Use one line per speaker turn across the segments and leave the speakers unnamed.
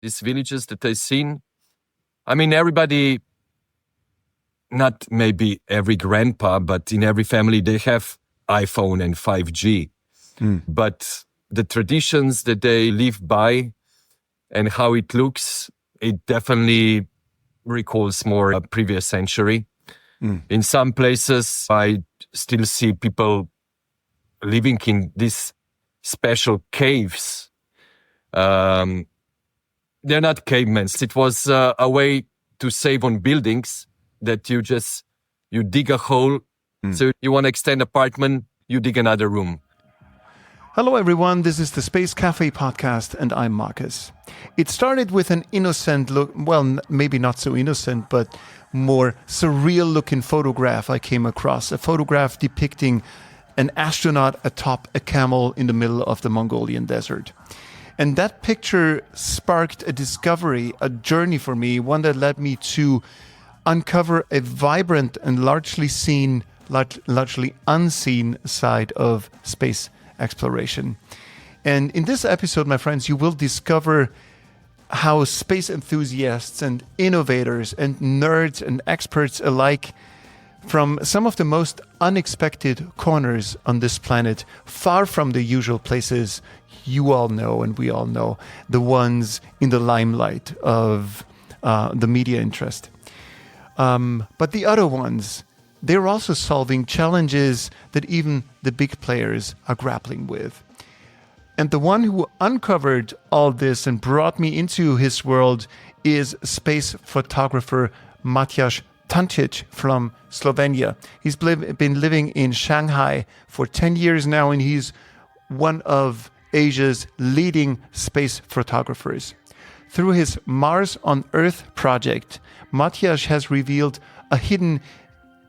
these villages that I've seen, I mean, everybody, not maybe every grandpa, but in every family, they have iPhone and 5G. But the traditions that they live by and how it looks, it definitely recalls more a previous century. In some places, I still see people living in these special caves. They're not cavemen. It was a way to save on buildings that you dig a hole. So you want to extend apartment, you dig another room.
Hello, everyone. This is the Space Cafe podcast, and I'm Marcus. It started with an innocent look, well, maybe not so innocent, but more surreal-looking photograph I came across. A photograph depicting an astronaut atop a camel in the middle of the Mongolian desert. And that picture sparked a discovery, a journey for me, one that led me to uncover a vibrant and largely unseen side of space exploration. And in this episode, my friends, you will discover how space enthusiasts and innovators and nerds and experts alike from some of the most unexpected corners on this planet, far from the usual places you all know and we all know, the ones in the limelight of the media interest. But the other ones, they're also solving challenges that even the big players are grappling with. And the one who uncovered all this and brought me into his world is space photographer Matjaž Tančič from Slovenia. He's been living in Shanghai for 10 years now, and he's one of Asia's leading space photographers. Through his Mars on Earth project, Matjaž has revealed a hidden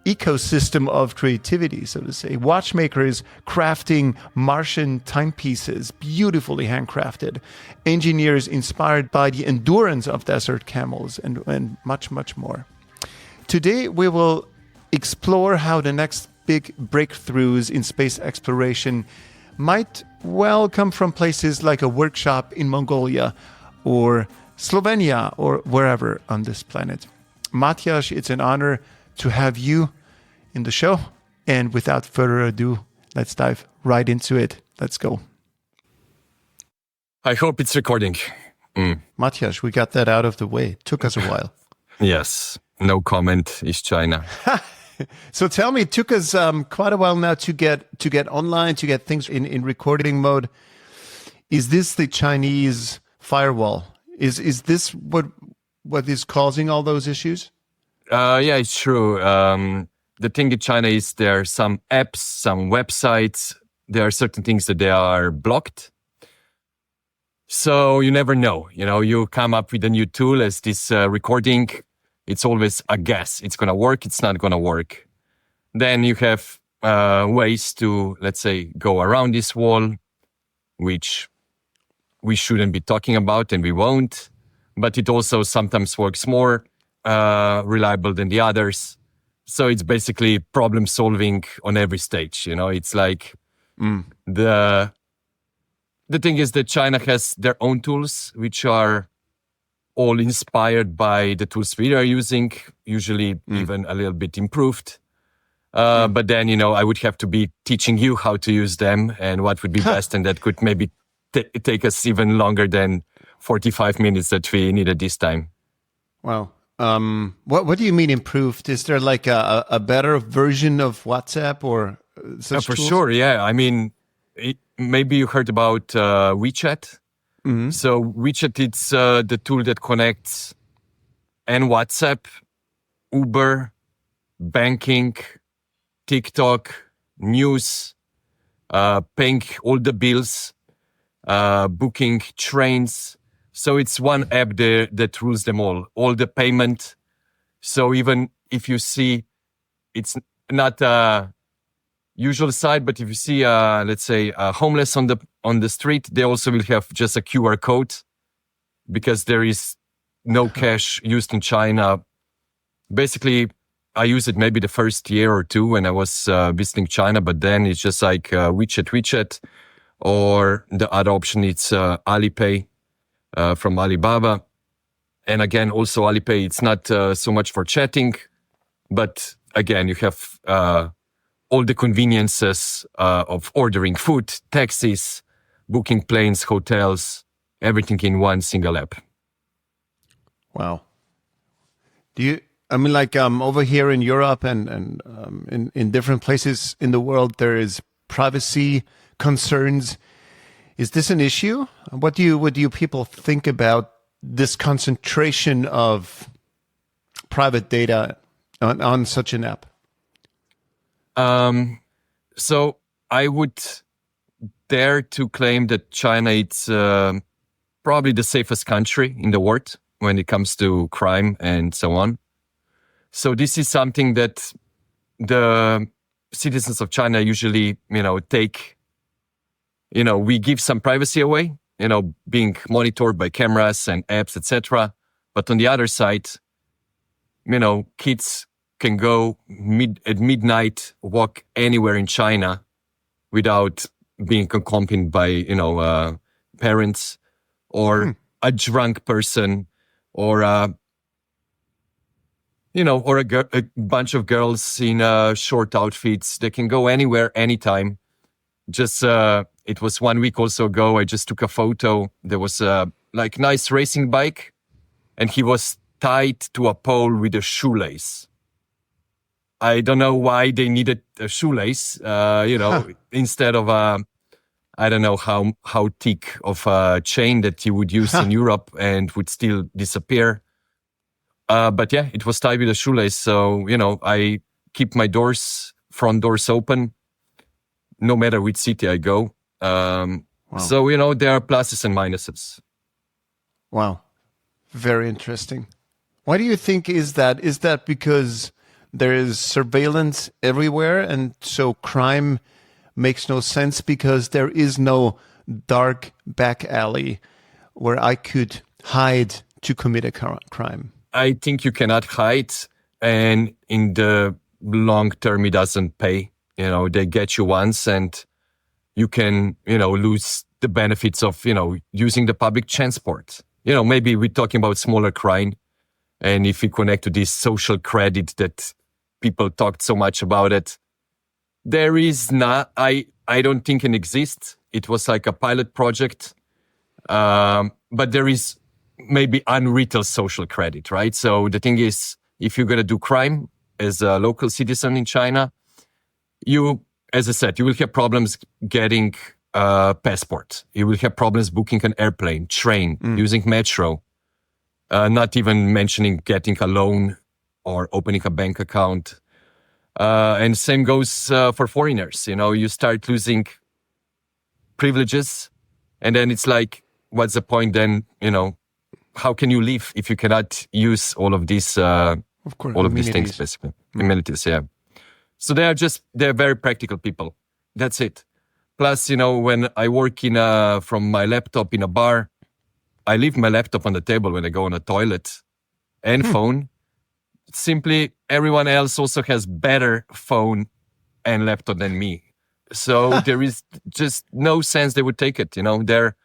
ecosystem of creativity, so to say. Watchmakers crafting Martian timepieces, beautifully handcrafted. Engineers inspired by the endurance of desert camels, and much, much more. Today, we will explore how the next big breakthroughs in space exploration might well come from places like a workshop in Mongolia or Slovenia or wherever on this planet. Matjaž, it's an honor to have you in the show. And without further ado, let's dive right into it. Let's go.
I hope it's recording.
Matjaž, we got that out of the way. It took us a while.
Yes. No comment is China.
So tell me, it took us quite a while now to get online, to get things in recording mode. Is this the Chinese firewall? Is this what is causing all those issues?
Yeah, it's true. The thing in China is there are some apps, some websites. There are certain things that they are blocked. So you never know. You come up with a new tool as this recording. It's always a guess. It's going to work. It's not going to work. Then you have ways to, let's say, go around this wall, which we shouldn't be talking about and we won't. But it also sometimes works more reliable than the others. So it's basically problem solving on every stage. It's like the thing is that China has their own tools, which are all inspired by the tools we are using, usually even a little bit improved. But then, I would have to be teaching you how to use them and what would be best. And that could maybe take us even longer than 45 minutes that we needed this time.
Wow. What do you mean improved? Is there like a better version of WhatsApp or such
for
tools?
Sure, yeah. I mean, maybe you heard about WeChat. Mm-hmm. So WeChat, it's the tool that connects and WhatsApp, Uber, banking, TikTok, news, paying all the bills, booking trains. So it's one app that rules them all the payment. So even if you see, it's not a usual site, but if you see, let's say, a homeless on the street, they also will have just a QR code because there is no cash used in China. Basically, I used it maybe the first year or two when I was visiting China, but then it's just like WeChat, or the other option, it's Alipay. from Alibaba. And again, also Alipay, it's not so much for chatting, but again, you have all the conveniences of ordering food, taxis, booking planes, hotels, everything in one single app.
Wow. Over here in Europe and in different places in the world, there is privacy concerns. Is this an issue? What do people think about this concentration of private data on such an app?
So I would dare to claim that China is probably the safest country in the world when it comes to crime and so on. So this is something that the citizens of China usually, take, we give some privacy away, being monitored by cameras and apps, etc. But on the other side, kids can go at midnight, walk anywhere in China without being accompanied by, parents or a drunk person or a bunch of girls in short outfits. They can go anywhere, anytime. Just, it was 1 week also ago, I just took a photo. There was a nice racing bike and he was tied to a pole with a shoelace. I don't know why they needed a shoelace, instead of I don't know how thick of a chain that you would use in Europe and would still disappear. But yeah, it was tied with a shoelace. So, I keep my front doors open, no matter which city I go.
Wow.
So, there are pluses and minuses.
Wow. Very interesting. Why do you think is that? Is that because there is surveillance everywhere and so crime makes no sense because there is no dark back alley where I could hide to commit a crime?
I think you cannot hide, and in the long term, it doesn't pay. They get you once and you can, lose the benefits of, using the public transport. Maybe we're talking about smaller crime. And if we connect to this social credit that people talked so much about it, there is not, I don't think it exists. It was like a pilot project. But there is maybe unwritten social credit, right? So the thing is, if you're going to do crime as a local citizen in China, as I said, you will have problems getting a passport. You will have problems booking an airplane, train, using metro. Not even mentioning getting a loan or opening a bank account. And same goes for foreigners. You start losing privileges. And then it's like, what's the point then? How can you live if you cannot use all of these, these things, basically? Amenities, yeah. So they're very practical people. That's it. Plus, when I work from my laptop in a bar, I leave my laptop on the table when I go on a toilet and phone. Simply, everyone else also has better phone and laptop than me. So there is just no sense they would take it. Their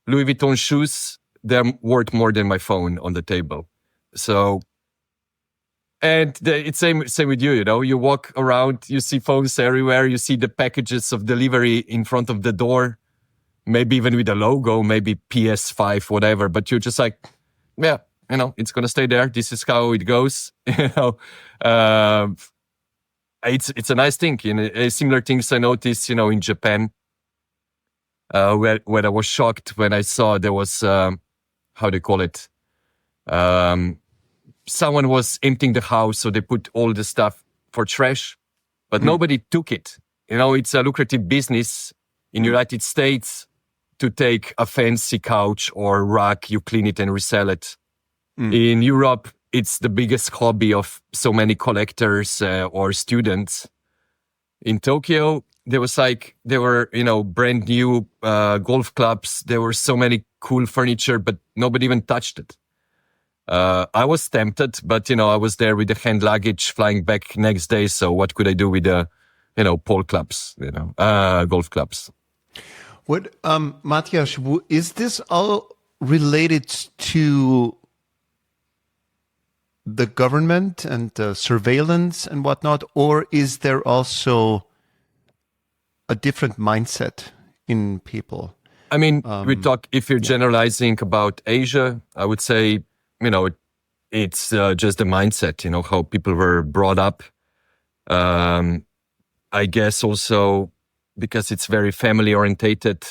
Louis Vuitton shoes, they're worth more than my phone on the table. So, and it's same with you, you walk around, you see phones everywhere, you see the packages of delivery in front of the door. Maybe even with a logo, maybe PS5, whatever. But you're just like, yeah, it's going to stay there. This is how it goes. It's a nice thing. Similar things I noticed, in Japan, where I was shocked when I saw there was, how they call it? Someone was emptying the house, so they put all the stuff for trash, but nobody took it. It's a lucrative business in the United States. To take a fancy couch or rug, you clean it and resell it. In Europe, it's the biggest hobby of so many collectors or students. In Tokyo, there were brand new golf clubs. There were so many cool furniture, but nobody even touched it. I was tempted, but I was there with the hand luggage flying back next day. So what could I do with the, pole clubs, golf clubs?
What, Matjaž, is this all related to the government and surveillance and whatnot, or is there also a different mindset in people?
I mean, if you're generalizing about Asia, I would say, it's just the mindset, how people were brought up. I guess also because it's very family orientated.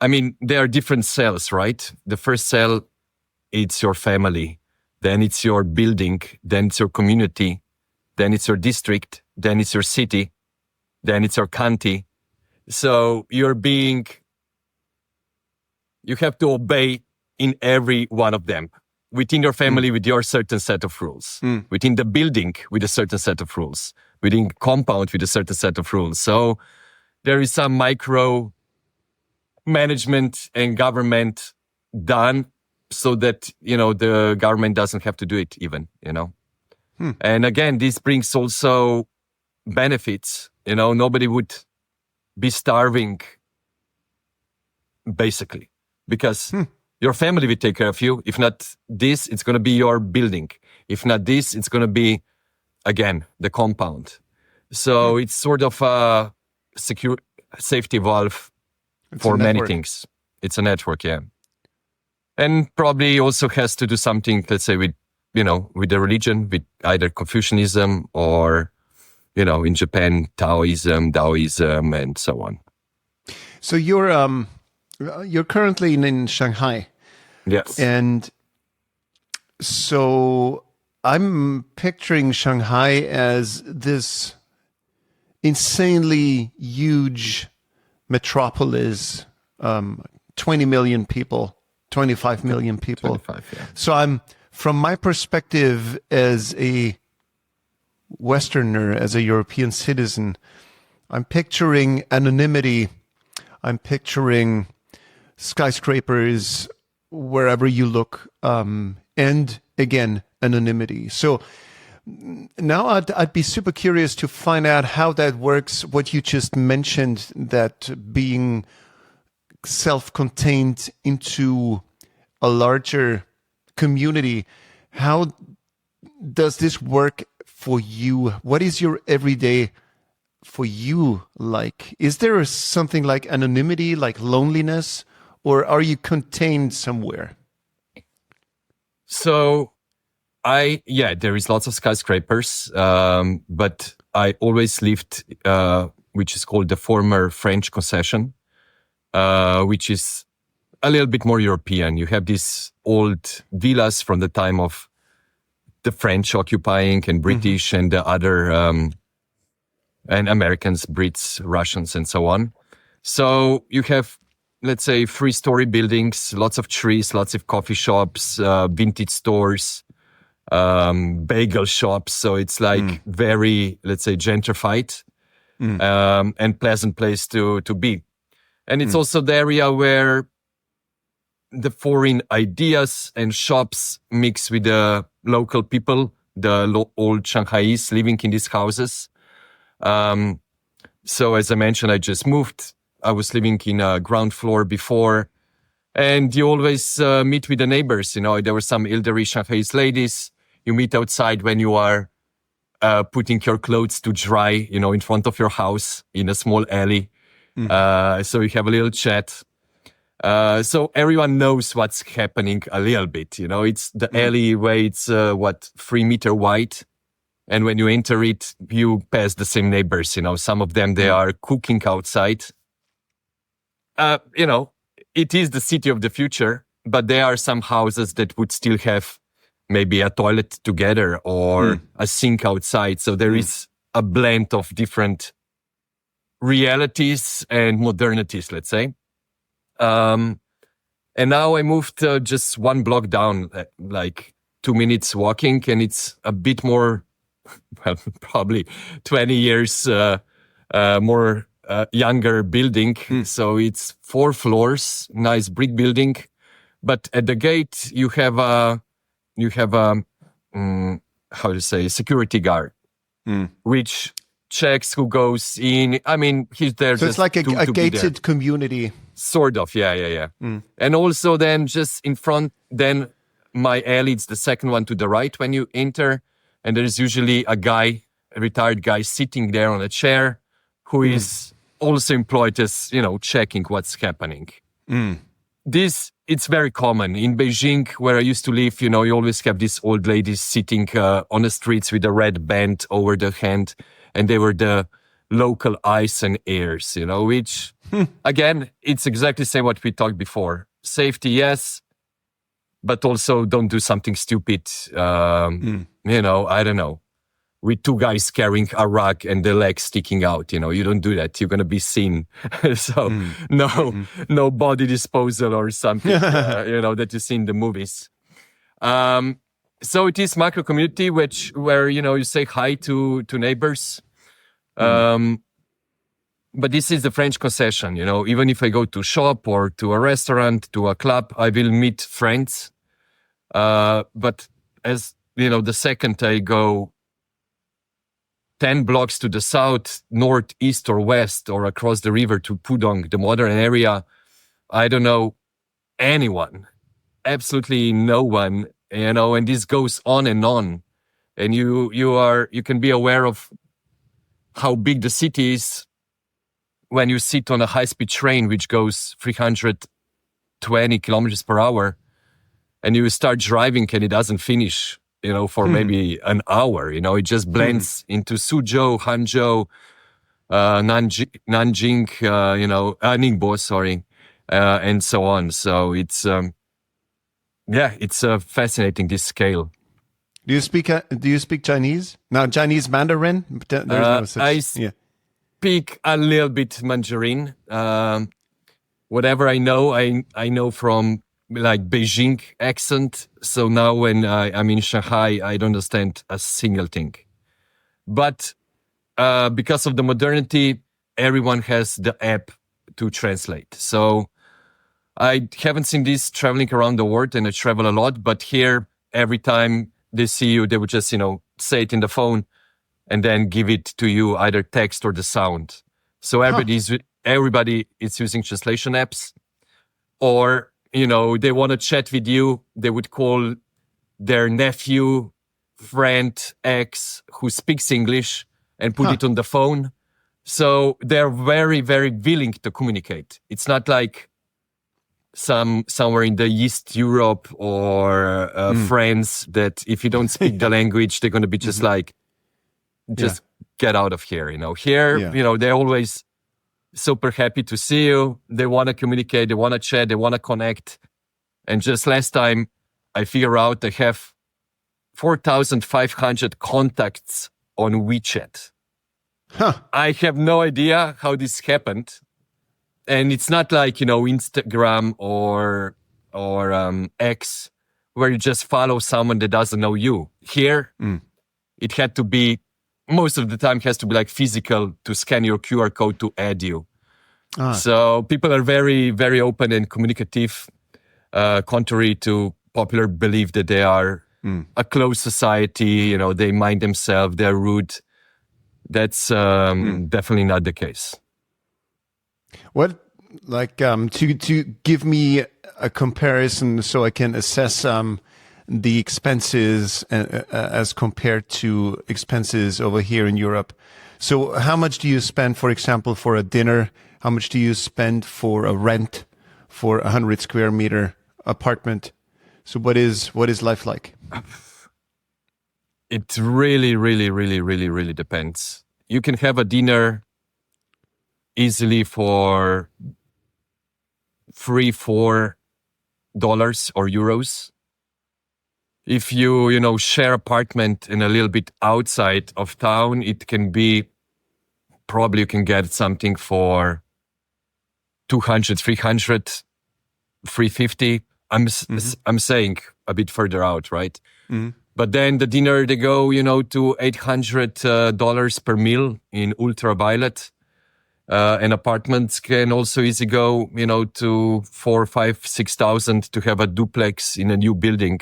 I mean, there are different cells, right? The first cell, it's your family. Then it's your building. Then it's your community. Then it's your district. Then it's your city. Then it's your county. So you have to obey in every one of them. Within your family, with your certain set of rules. Within the building, with a certain set of rules. Within compound, with a certain set of rules. So there is some micro management and government done so that, the government doesn't have to do it even, And again, this brings also benefits. Nobody would be starving, basically, because your family will take care of you. If not this, it's going to be your building. If not this, it's going to be, again, the compound. So it's sort of a secure safety valve for many things. It's a network, yeah. And probably also has to do something, let's say, with the religion, with either Confucianism or, in Japan, Taoism, and so on.
So you're currently in Shanghai.
Yes.
And so I'm picturing Shanghai as this insanely huge metropolis, 20 million people, 25 million people.
25, yeah.
So from my perspective as a Westerner, as a European citizen, I'm picturing anonymity. I'm picturing skyscrapers wherever you look, and again, anonymity. So now I'd be super curious to find out how that works, what you just mentioned, that being self-contained into a larger community. How does this work for you? What is your everyday for you like? Is there something like anonymity, like loneliness, or are you contained somewhere?
So there is lots of skyscrapers, but I always lived, which is called the former French Concession, which is a little bit more European. You have these old villas from the time of the French occupying and British and the other, and Americans, Brits, Russians, and so on. So you have, let's say, 3-story buildings, lots of trees, lots of coffee shops, vintage stores, bagel shops. So it's like very, let's say, gentrified and pleasant place to be. And it's also the area where the foreign ideas and shops mix with the local people, the old Shanghaiese living in these houses. So as I mentioned, I just moved. I was living in a ground floor before, and you always meet with the neighbors. There were some elderly Shanghaiese ladies. You meet outside when you are putting your clothes to dry, in front of your house in a small alley. So you have a little chat. So everyone knows what's happening a little bit. It's the alleyway. It's 3 meter wide. And when you enter it, you pass the same neighbors. Some of them, they are cooking outside. It is the city of the future, but there are some houses that would still have maybe a toilet together or a sink outside. So there is a blend of different realities and modernities, let's say. And now I moved just 1 block down, like 2 minutes walking, and it's a bit more, probably 20 years more younger building. So it's 4 floors, nice brick building. But at the gate, you have a security guard, which checks who goes in. I mean, he's there.
So
just
it's like a
to
gated community.
Sort of, yeah. And also then just in front, then my alley, it's the second one to the right when you enter. And there's usually a retired guy sitting there on a chair who is also employed as, checking what's happening. It's very common. In Beijing, where I used to live, you always have these old ladies sitting on the streets with a red band over their hand. And they were the local eyes and ears, which, again, it's exactly the same what we talked before. Safety, yes, but also don't do something stupid, I don't know, with two guys carrying a rug and the legs sticking out, you don't do that. You're going to be seen. So no body disposal or something, that you see in the movies. So it is macro community, where, you say hi to neighbors. But this is the French concession, even if I go to shop or to a restaurant, to a club, I will meet friends. But as, the second I go 10 blocks to the south, north, east, or west, or across the river to Pudong, the modern area, I don't know anyone, absolutely no one, and this goes on. And you can be aware of how big the city is when you sit on a high-speed train, which goes 320 kilometers per hour, and you start driving and it doesn't finish, for maybe an hour, it just blends into Suzhou, Hangzhou, Nanjing, Ningbo, sorry, and so on. So it's fascinating, this scale.
Do you speak Chinese? Now, Chinese Mandarin? There's no such,
I speak a little bit Mandarin. Whatever I know, I know from like Beijing accent. So now when I'm in Shanghai, I don't understand a single thing. But because of the modernity, everyone has the app to translate. So I haven't seen this traveling around the world, and I travel a lot. But here, every time they see you, they would just, say it in the phone and then give it to you, either text or the sound. So everybody is using translation apps, or, they want to chat with you. They would call their nephew, friend, ex who speaks English and put it on the phone. So they're very, very willing to communicate. It's not like somewhere in the East Europe or France that if you don't speak the language, they're going to be just get out of here. Here, they're always super happy to see you. They want to communicate. They want to chat. They want to connect. And just last time, I figure out they have 4,500 contacts on WeChat. I have no idea how this happened. And it's not like, Instagram or X, where you just follow someone that doesn't know you. Here, it had to be, most of the time, has to be like physical to scan your QR code to add you. So people are very, very open and communicative, contrary to popular belief that they are a closed society, they mind themselves, they're rude. That's definitely not the case.
What, to give me a comparison so I can assess the expenses as compared to expenses over here in Europe. So how much do you spend, for example, for a dinner? How much do you spend for a rent for a 100 square meter apartment? So what is life like?
It really, really, really, really, really depends. You can have a dinner easily for $3-4 or euros. If you, share apartment in a little bit outside of town, it can be, probably you can get something for 200, 300, 350. I'm saying a bit further out, right? But then the dinner, they go, to $800 per meal in ultraviolet. And apartments can also easily go, to 4, 5, 6,000 to have a duplex in a new building.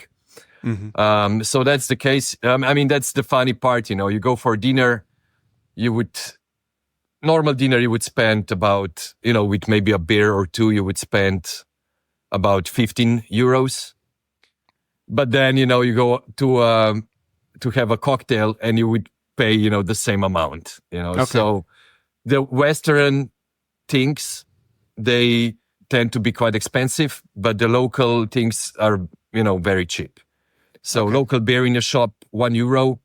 So that's the case. That's the funny part, you go for dinner, you would normal dinner, you would spend about, with maybe a beer or two, you would spend about 15 euros. But then, you go to have a cocktail and you would pay, the same amount,
Okay.
So the Western things, they tend to be quite expensive, but the local things are, very cheap. So local beer in a shop, €1.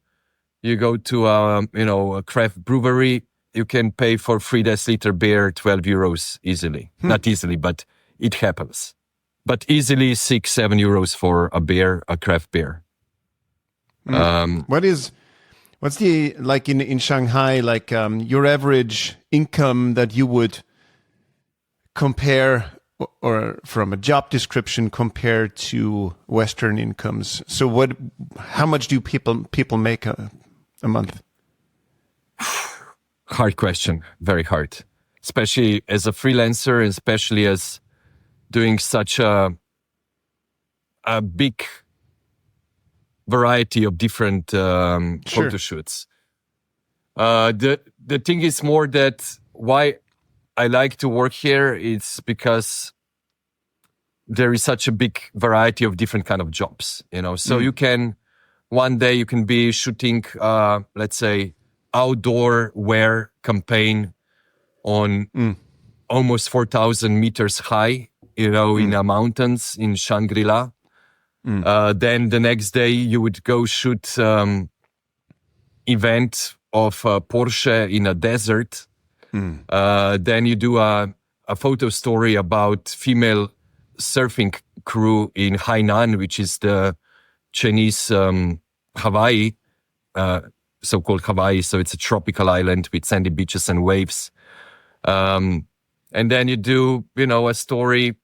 You go to, a craft brewery, you can pay for 3 deciliter beer, €12 easily. Not easily, but it happens. But easily €6-7 for a beer, a craft beer.
What's the, like in Shanghai, like your average income that you would compare, or from a job description compared to Western incomes? So how much do people make a month?
Hard question, very hard. Especially as a freelancer, and especially as doing such a big variety of different photo shoots. The thing is more that why I like to work here is because there is such a big variety of different kind of jobs, So you can, one day you can be shooting, let's say, outdoor wear campaign on almost 4,000 meters high, in the mountains in Shangri-La. Then the next day you would go shoot event of Porsche in a desert. Then you do a photo story about female surfing crew in Hainan, which is the Chinese Hawaii, so-called Hawaii. So it's a tropical island with sandy beaches and waves. And then you do, a story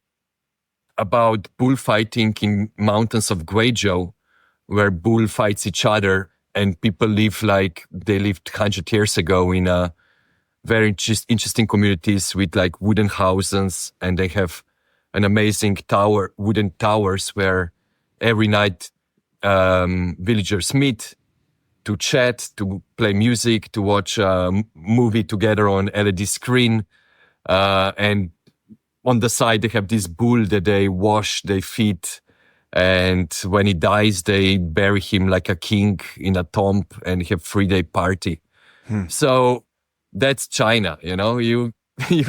about bullfighting in mountains of Guizhou, where bull fights each other and people live like they lived 100 years ago in a very interesting communities with like wooden houses, and they have an amazing wooden towers where every night villagers meet to chat, to play music, to watch a movie together on LED screen. And on the side, they have this bull that they wash, they feed. And when he dies, they bury him like a king in a tomb and have 3-day party. So that's China, you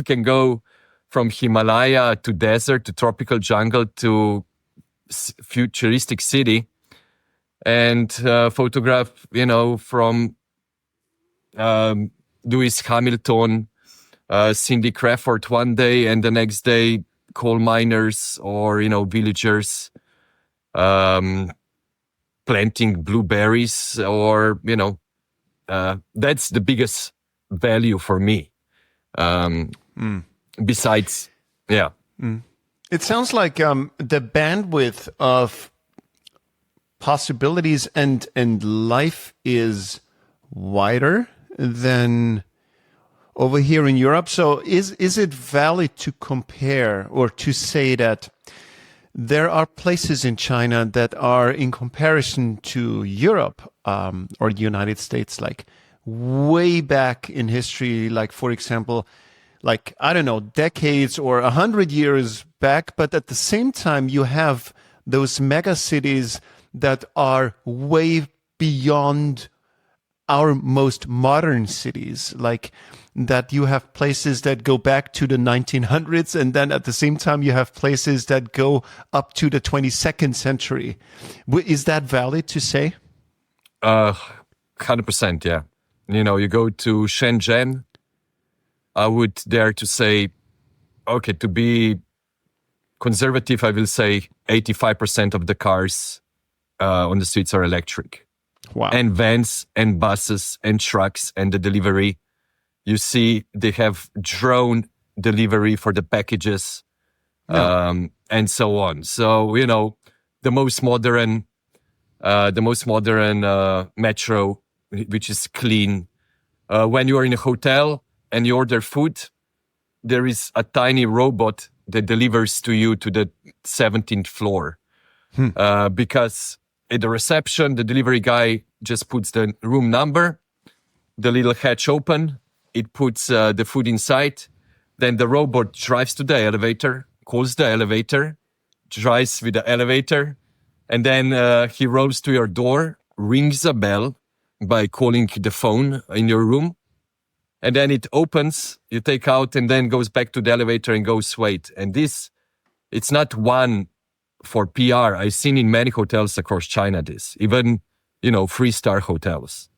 can go from Himalaya to desert to tropical jungle to futuristic city and photograph, from Lewis Hamilton, Cindy Crawford one day, and the next day coal miners or, villagers planting blueberries, or, that's the biggest value for me. Besides, yeah.
It sounds like the bandwidth of possibilities and life is wider than over here in Europe. So is it valid to compare or to say that there are places in China that are, in comparison to Europe or the United States, like way back in history, like, for example, like, I don't know, decades or 100 years back, but at the same time, you have those mega cities that are way beyond our most modern cities, like that you have places that go back to the 1900s, and then at the same time, you have places that go up to the 22nd century. Is that valid to say?
100%, yeah. You go to Shenzhen, I would dare to say, okay, to be conservative, I will say 85% of the cars on the streets are electric.
Wow.
And vans and buses and trucks and the delivery. You see, they have drone delivery for the packages, and so on. So, the most modern metro, which is clean. When you are in a hotel and you order food, there is a tiny robot that delivers to you to the 17th floor. Because at the reception, the delivery guy just puts the room number, the little hatch open, it puts the food inside. Then the robot drives to the elevator, calls the elevator, drives with the elevator, and then he rolls to your door, rings a bell by calling the phone in your room, and then it opens, you take out, and then goes back to the elevator and goes wait. And this, it's not one for PR. I've seen in many hotels across China this, even, 3-star hotels.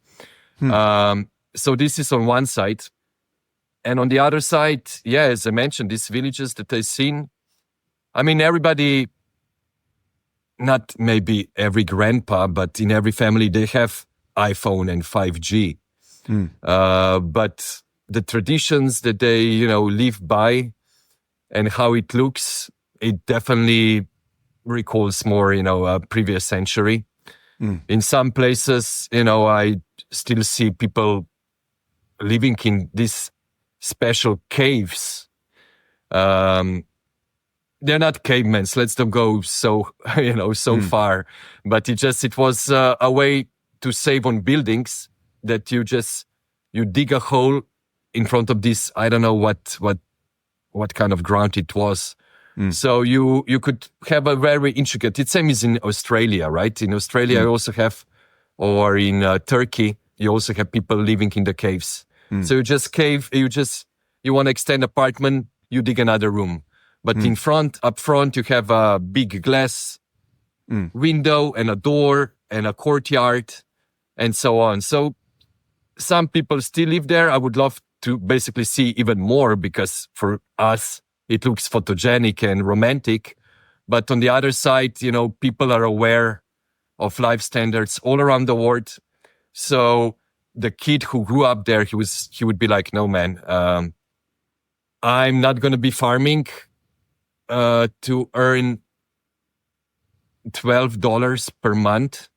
So this is on one side. And on the other side, as I mentioned, these villages that I've seen, I mean, everybody, not maybe every grandpa, but in every family, they have iPhone and 5G. But the traditions that they, live by and how it looks, it definitely recalls more, a previous century. In some places, I still see people living in these special caves. They're not cavemen. Let's not go so far. But it was a way to save on buildings that you dig a hole in front of this. I don't know what kind of ground it was. So you could have a very intricate. It's same as in Australia, right? In Australia, you also have, or in Turkey, you also have people living in the caves. So you want to extend apartment, you dig another room. But up front, you have a big glass window and a door and a courtyard and so on. So some people still live there. I would love to basically see even more because for us, it looks photogenic and romantic. But on the other side, people are aware of life standards all around the world. So the kid who grew up there, he would be like, no, man, I'm not going to be farming to earn $12 per month.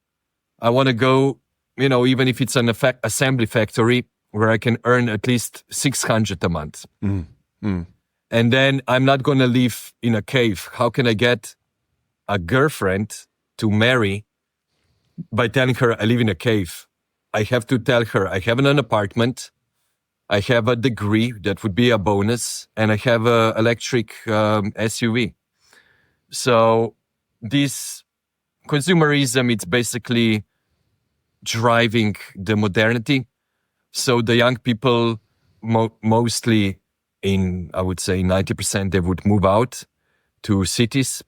I want to go, even if it's an assembly factory where I can earn at least $600 a month. And then I'm not going to live in a cave. How can I get a girlfriend to marry by telling her I live in a cave? I have to tell her I have an apartment, I have a degree, that would be a bonus, and I have an electric SUV. So this consumerism, it's basically driving the modernity. So the young people mostly, I would say 90%, they would move out to cities.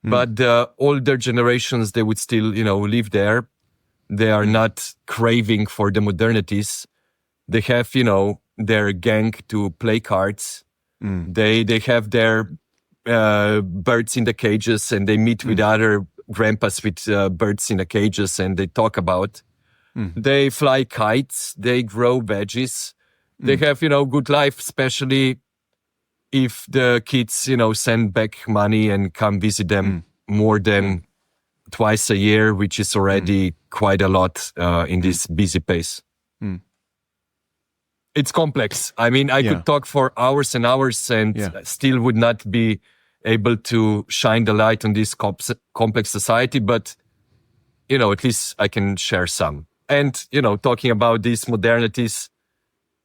But the older generations, they would still, live there. They are not craving for the modernities. They have, their gang to play cards. They have their birds in the cages, and they meet with other grandpas with birds in the cages, and they talk about. They fly kites. They grow veggies. They have, good life, especially if the kids, send back money and come visit them more than twice a year, which is already quite a lot in this busy pace. It's complex. I mean, I could talk for hours and hours and still would not be able to shine the light on this complex society, but, at least I can share some. And, talking about these modernities,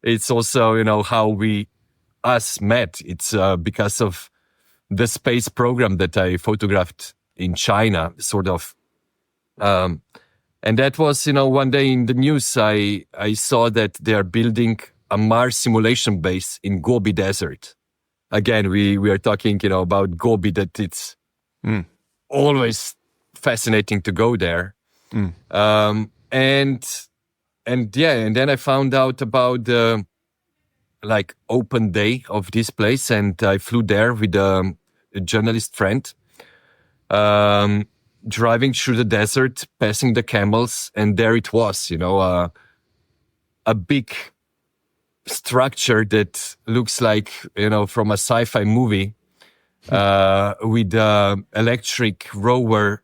it's also, how we us met. It's because of the space program that I photographed in China, sort of. And that was, one day in the news, I saw that they are building a Mars simulation base in Gobi Desert. Again, we are talking, about Gobi, that it's always fascinating to go there. And then I found out about the open day of this place, and I flew there with a journalist friend, driving through the desert, passing the camels, and there it was, a big structure that looks like, from a sci-fi movie, with electric rower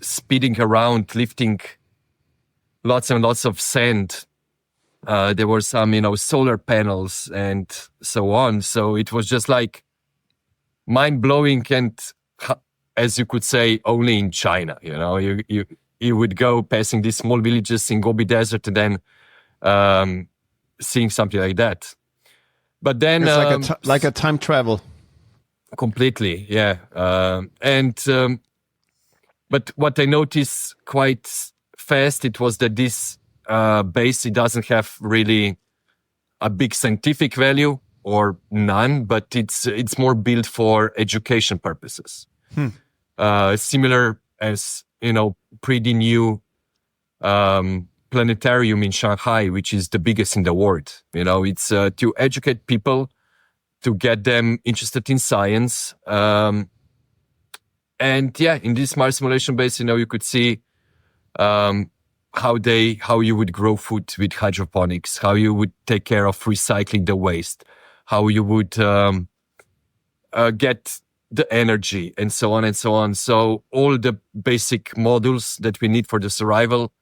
speeding around, lifting lots and lots of sand. There were some, solar panels and so on. So it was just mind-blowing, and as you could say, only in China. You would go passing these small villages in Gobi Desert, and then seeing something like that. But then
it's like a time travel.
Completely, yeah. But what I noticed quite fast, it was that this base, it doesn't have really a big scientific value or none, but it's more built for education purposes. Similar as, pretty new planetarium in Shanghai, which is the biggest in the world. It's to educate people, to get them interested in science. And yeah, in this Mars simulation base, you could see how you would grow food with hydroponics, how you would take care of recycling the waste, how you would get the energy, and so on and so on. So all the basic modules that we need for the survival,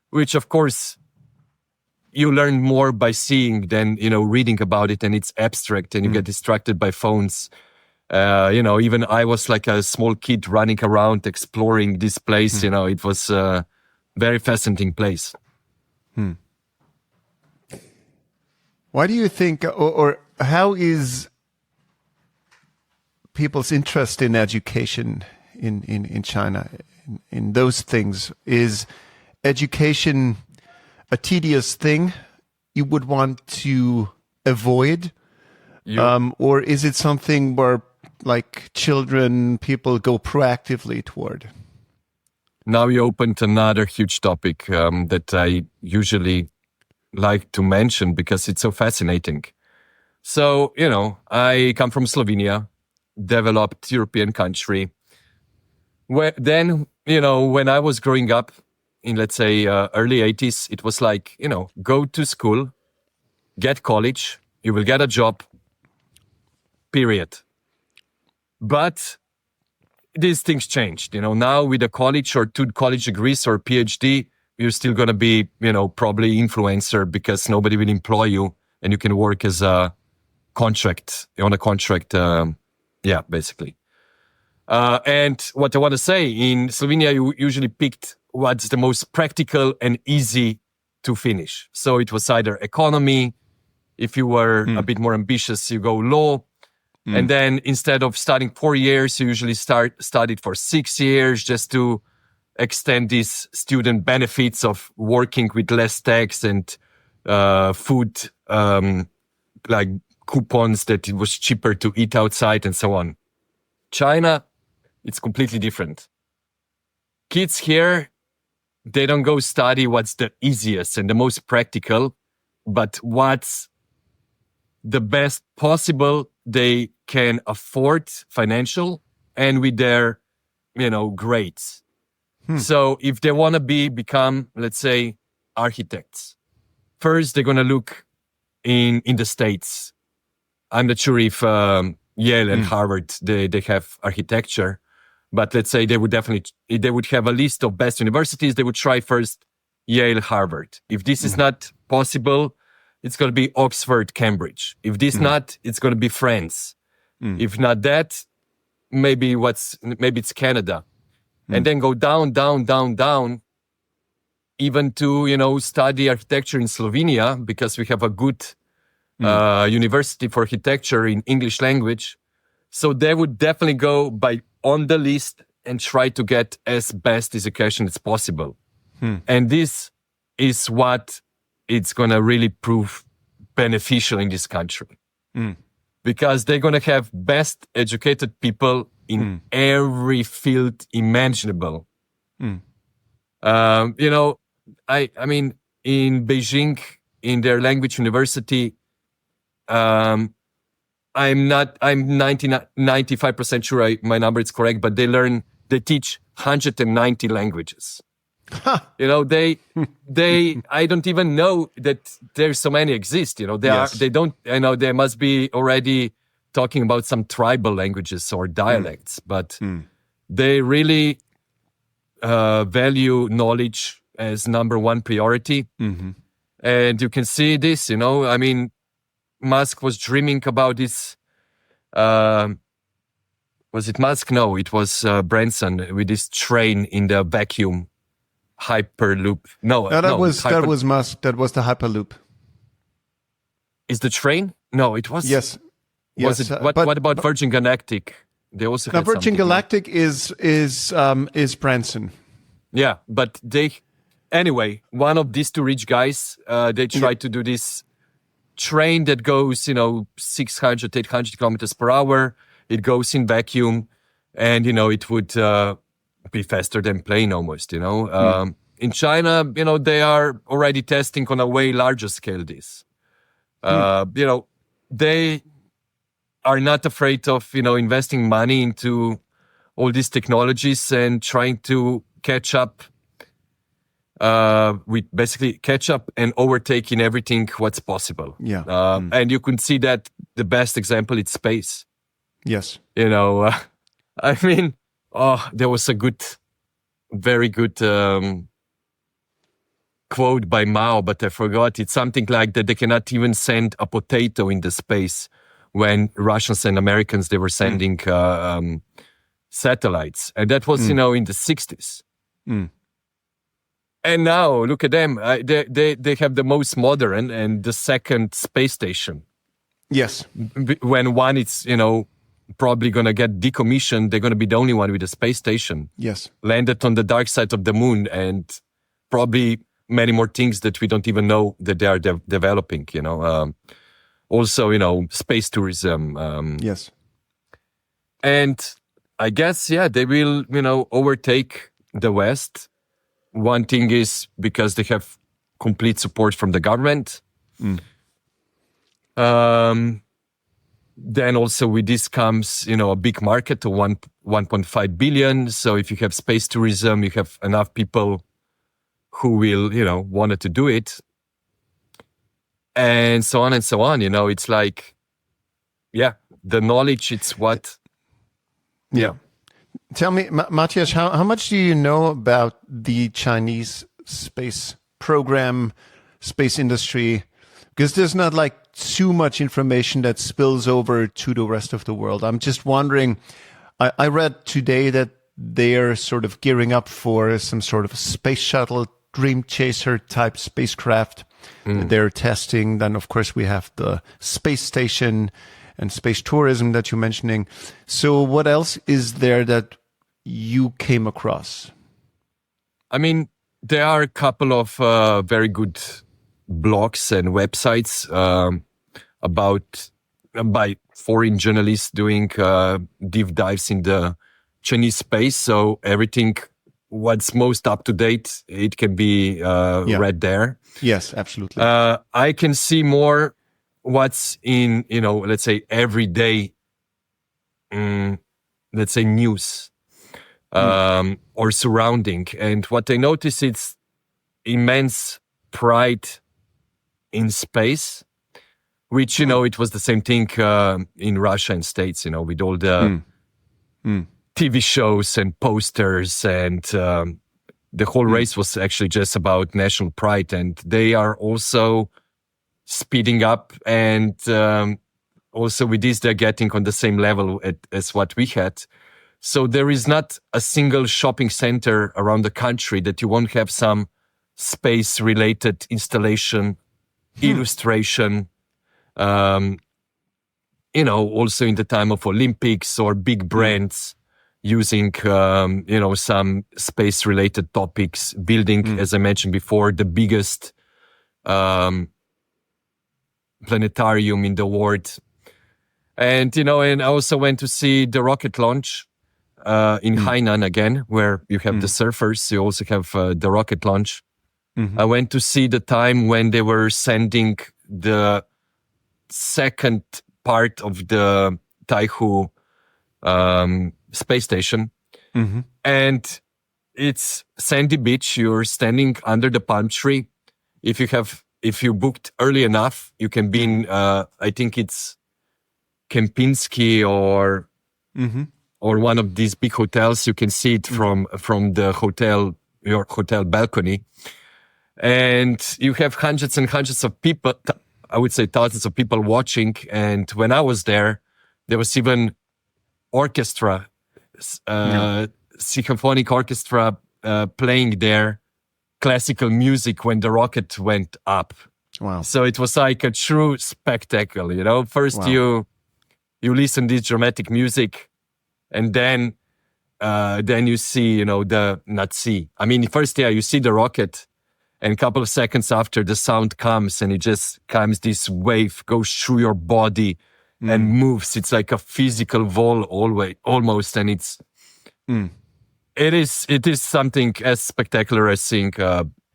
which of course you learn more by seeing than, reading about it, and it's abstract and you get distracted by phones. Even I was like a small kid running around exploring this place. It was a very fascinating place.
Why do you think, or how is people's interest in education in China, in those things? Is education a tedious thing you would want to avoid? Or is it something where like people go proactively toward?
Now you opened another huge topic that I usually like to mention because it's so fascinating. So, I come from Slovenia, developed European country. Then, when I was growing up in, let's say, early 80s, it was like, go to school, get college, you will get a job, period. But these things changed. Now with a college or 2 college degrees or PhD, you're still going to be, probably influencer because nobody will employ you and you can work as on a contract. Basically. And what I want to say, in Slovenia, you usually picked what's the most practical and easy to finish. So it was either economy. If you were a bit more ambitious, you go law. And then instead of studying 4 years, you usually studied for 6 years just to extend these student benefits of working with less tax and food, like coupons that it was cheaper to eat outside and so on. China, it's completely different. Kids here, they don't go study what's the easiest and the most practical, but what's the best possible they can afford financial and with their, grades. So if they want to become, let's say, architects, first they're going to look in the States. I'm not sure if Yale and Harvard, they have architecture, but let's say they would have a list of best universities. They would try first Yale, Harvard. If this is not possible, it's going to be Oxford, Cambridge. If this not, it's going to be France. If not that, maybe it's Canada. And then go down, even to, study architecture in Slovenia, because we have a good university for architecture in English language. So they would definitely go on the list and try to get as best education as possible. And this is what it's going to really prove beneficial in this country. Because they're going to have best educated people in every field imaginable. I mean, in Beijing, in their language university, I'm 95% sure my number is correct, but they teach 190 languages. I don't even know that there's so many exist. They must be already talking about some tribal languages or dialects, but they really value knowledge as number one priority. And you can see this, I mean, Musk was dreaming about this. Was it Musk? No, it was Branson with this train in the vacuum. Hyperloop. No,
that was Musk. That was the Hyperloop.
Is the train? No, it was.
Yes.
Was
Yes.
it? What about Virgin Galactic? They also
Now,
had
Virgin
something, no?
Galactic is Branson.
Yeah, but anyway, one of these two rich guys, they tried to do this train that goes, 600, 800 kilometers per hour. It goes in vacuum, and, it would be faster than plane almost, In China, they are already testing on a way larger scale this. They are not afraid of, investing money into all these technologies and trying to catch up and overtake in everything what's possible.
Yeah.
And you can see that the best example is space.
Yes.
There was a very good quote by Mao, but I forgot. It's something like that they cannot even send a potato into space when Russians and Americans, they were sending satellites. And that was, in the 60s. And now, look at them. They have the most modern and the second space station.
Yes.
When one is, probably going to get decommissioned, they're going to be the only one with a space station.
Yes.
Landed on the dark side of the moon, and probably many more things that we don't even know that they are developing, Also, space tourism.
Yes.
And I guess, they will, overtake the West. One thing is because they have complete support from the government. Then also with this comes, a big market of 1.5 billion. So if you have space tourism, you have enough people who will, wanted to do it. And so on and so on. It's like, the knowledge, it's what.
Yeah. Tell me, Matjaž, how much do you know about the Chinese space program, space industry? Because there's not like too much information that spills over to the rest of the world. I'm just wondering, I read today that they're sort of gearing up for some sort of space shuttle, Dream Chaser type spacecraft that they're testing. Then, of course, we have the space station and space tourism that you're mentioning. So what else is there that you came across?
There are a couple of very good blogs and websites by foreign journalists doing deep dives in the Chinese space. So everything what's most up to date, it can be read there.
Yes, absolutely.
I can see more what's in, let's say everyday, let's say news, or surrounding. And what I notice, it's immense pride in space, which, it was the same thing in Russia and States, with all the TV shows and posters, and the whole race was actually just about national pride. And they are also speeding up, and also with this, they're getting on the same level as what we had. So there is not a single shopping center around the country that you won't have some space-related installation, illustration, also in the time of Olympics or big brands using, some space-related topics, building, as I mentioned before, the biggest planetarium in the world. And, and I also went to see the rocket launch in Hainan again, where you have the surfers. You also have the rocket launch. I went to see the time when they were sending the second part of the Taihu space station. And it's sandy beach. You're standing under the palm tree. If you booked early enough, you can be in, I think it's Kempinski or one of these big hotels. You can see it from the hotel, your hotel balcony. And you have hundreds and hundreds of people, I would say thousands of people watching. And when I was there was even orchestra, symphonic orchestra playing their classical music when the rocket went up.
Wow.
So it was like a true spectacle, you know. First you listen to this dramatic music, and then you see, you know, I mean, first, you see the rocket, and a couple of seconds after, the sound comes, and it just comes, this wave goes through your body and moves. It's like a physical wall almost, and it is something as spectacular as seeing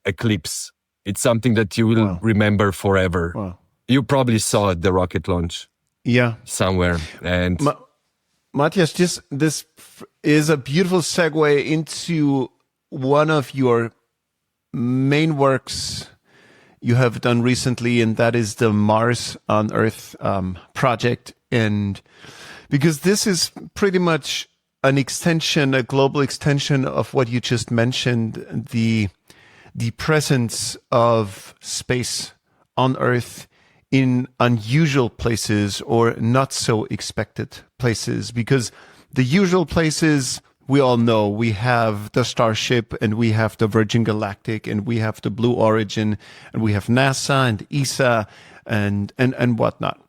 eclipse. It's something that you will remember forever.
Wow.
You probably saw the rocket launch.
Yeah.
Somewhere. And
Matjaž, this is a beautiful segue into one of your main works you have done recently, and that is the Mars on Earth project. And because this is pretty much an extension, a global extension of what you just mentioned, the presence of space on Earth in unusual places or not so expected places. Because the usual places, we all know, we have the Starship, and we have the Virgin Galactic, and we have the Blue Origin, and we have NASA and ESA and whatnot.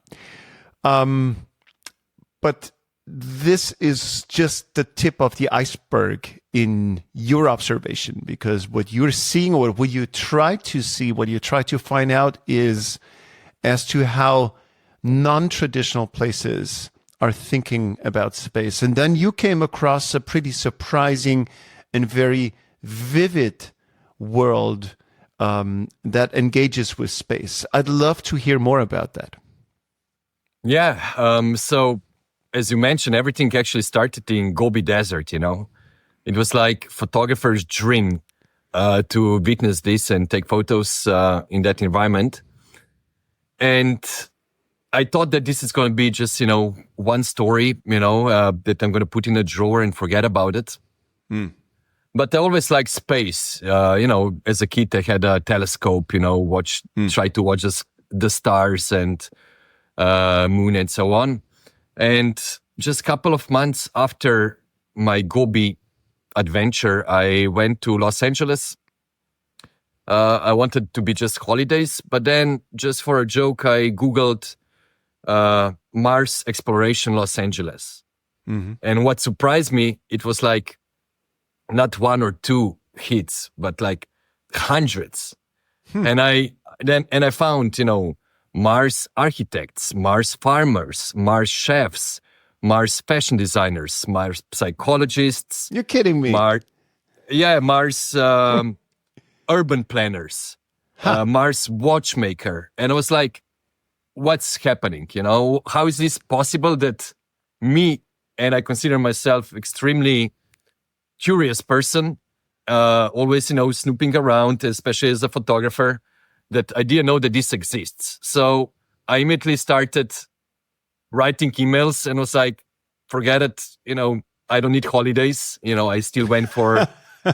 But this is just the tip of the iceberg in your observation, because what you're seeing, or what you try to see, what you try to find out, is as to how non-traditional places are thinking about space. And then you came across a pretty surprising and very vivid world that engages with space. I'd love to hear more about that.
Yeah. So as you mentioned, everything actually started in Gobi Desert, you know. It was like photographer's dream to witness this and take photos in that environment. And I thought that this is going to be just, you know, one story, you know, that I'm going to put in a drawer and forget about it. But I always liked space. You know, as a kid, I had a telescope, you know, try to watch the stars and moon and so on. And just a couple of months after my Gobi adventure, I went to Los Angeles. I wanted to be just holidays, but then just for a joke, I Googled Mars exploration Los Angeles. And what surprised me, it was like not one or two hits, but like hundreds. And I found, you know, Mars architects, Mars farmers, Mars chefs, Mars fashion designers, Mars psychologists.
You're kidding me.
Mars urban planners, Mars watchmaker. And I was like, what's happening? You know, how is this possible that me, and I consider myself extremely curious person, always, you know, snooping around, especially as a photographer, that I didn't know that this exists. So I immediately started writing emails and was like, forget it. You know, I don't need holidays. You know, I still went for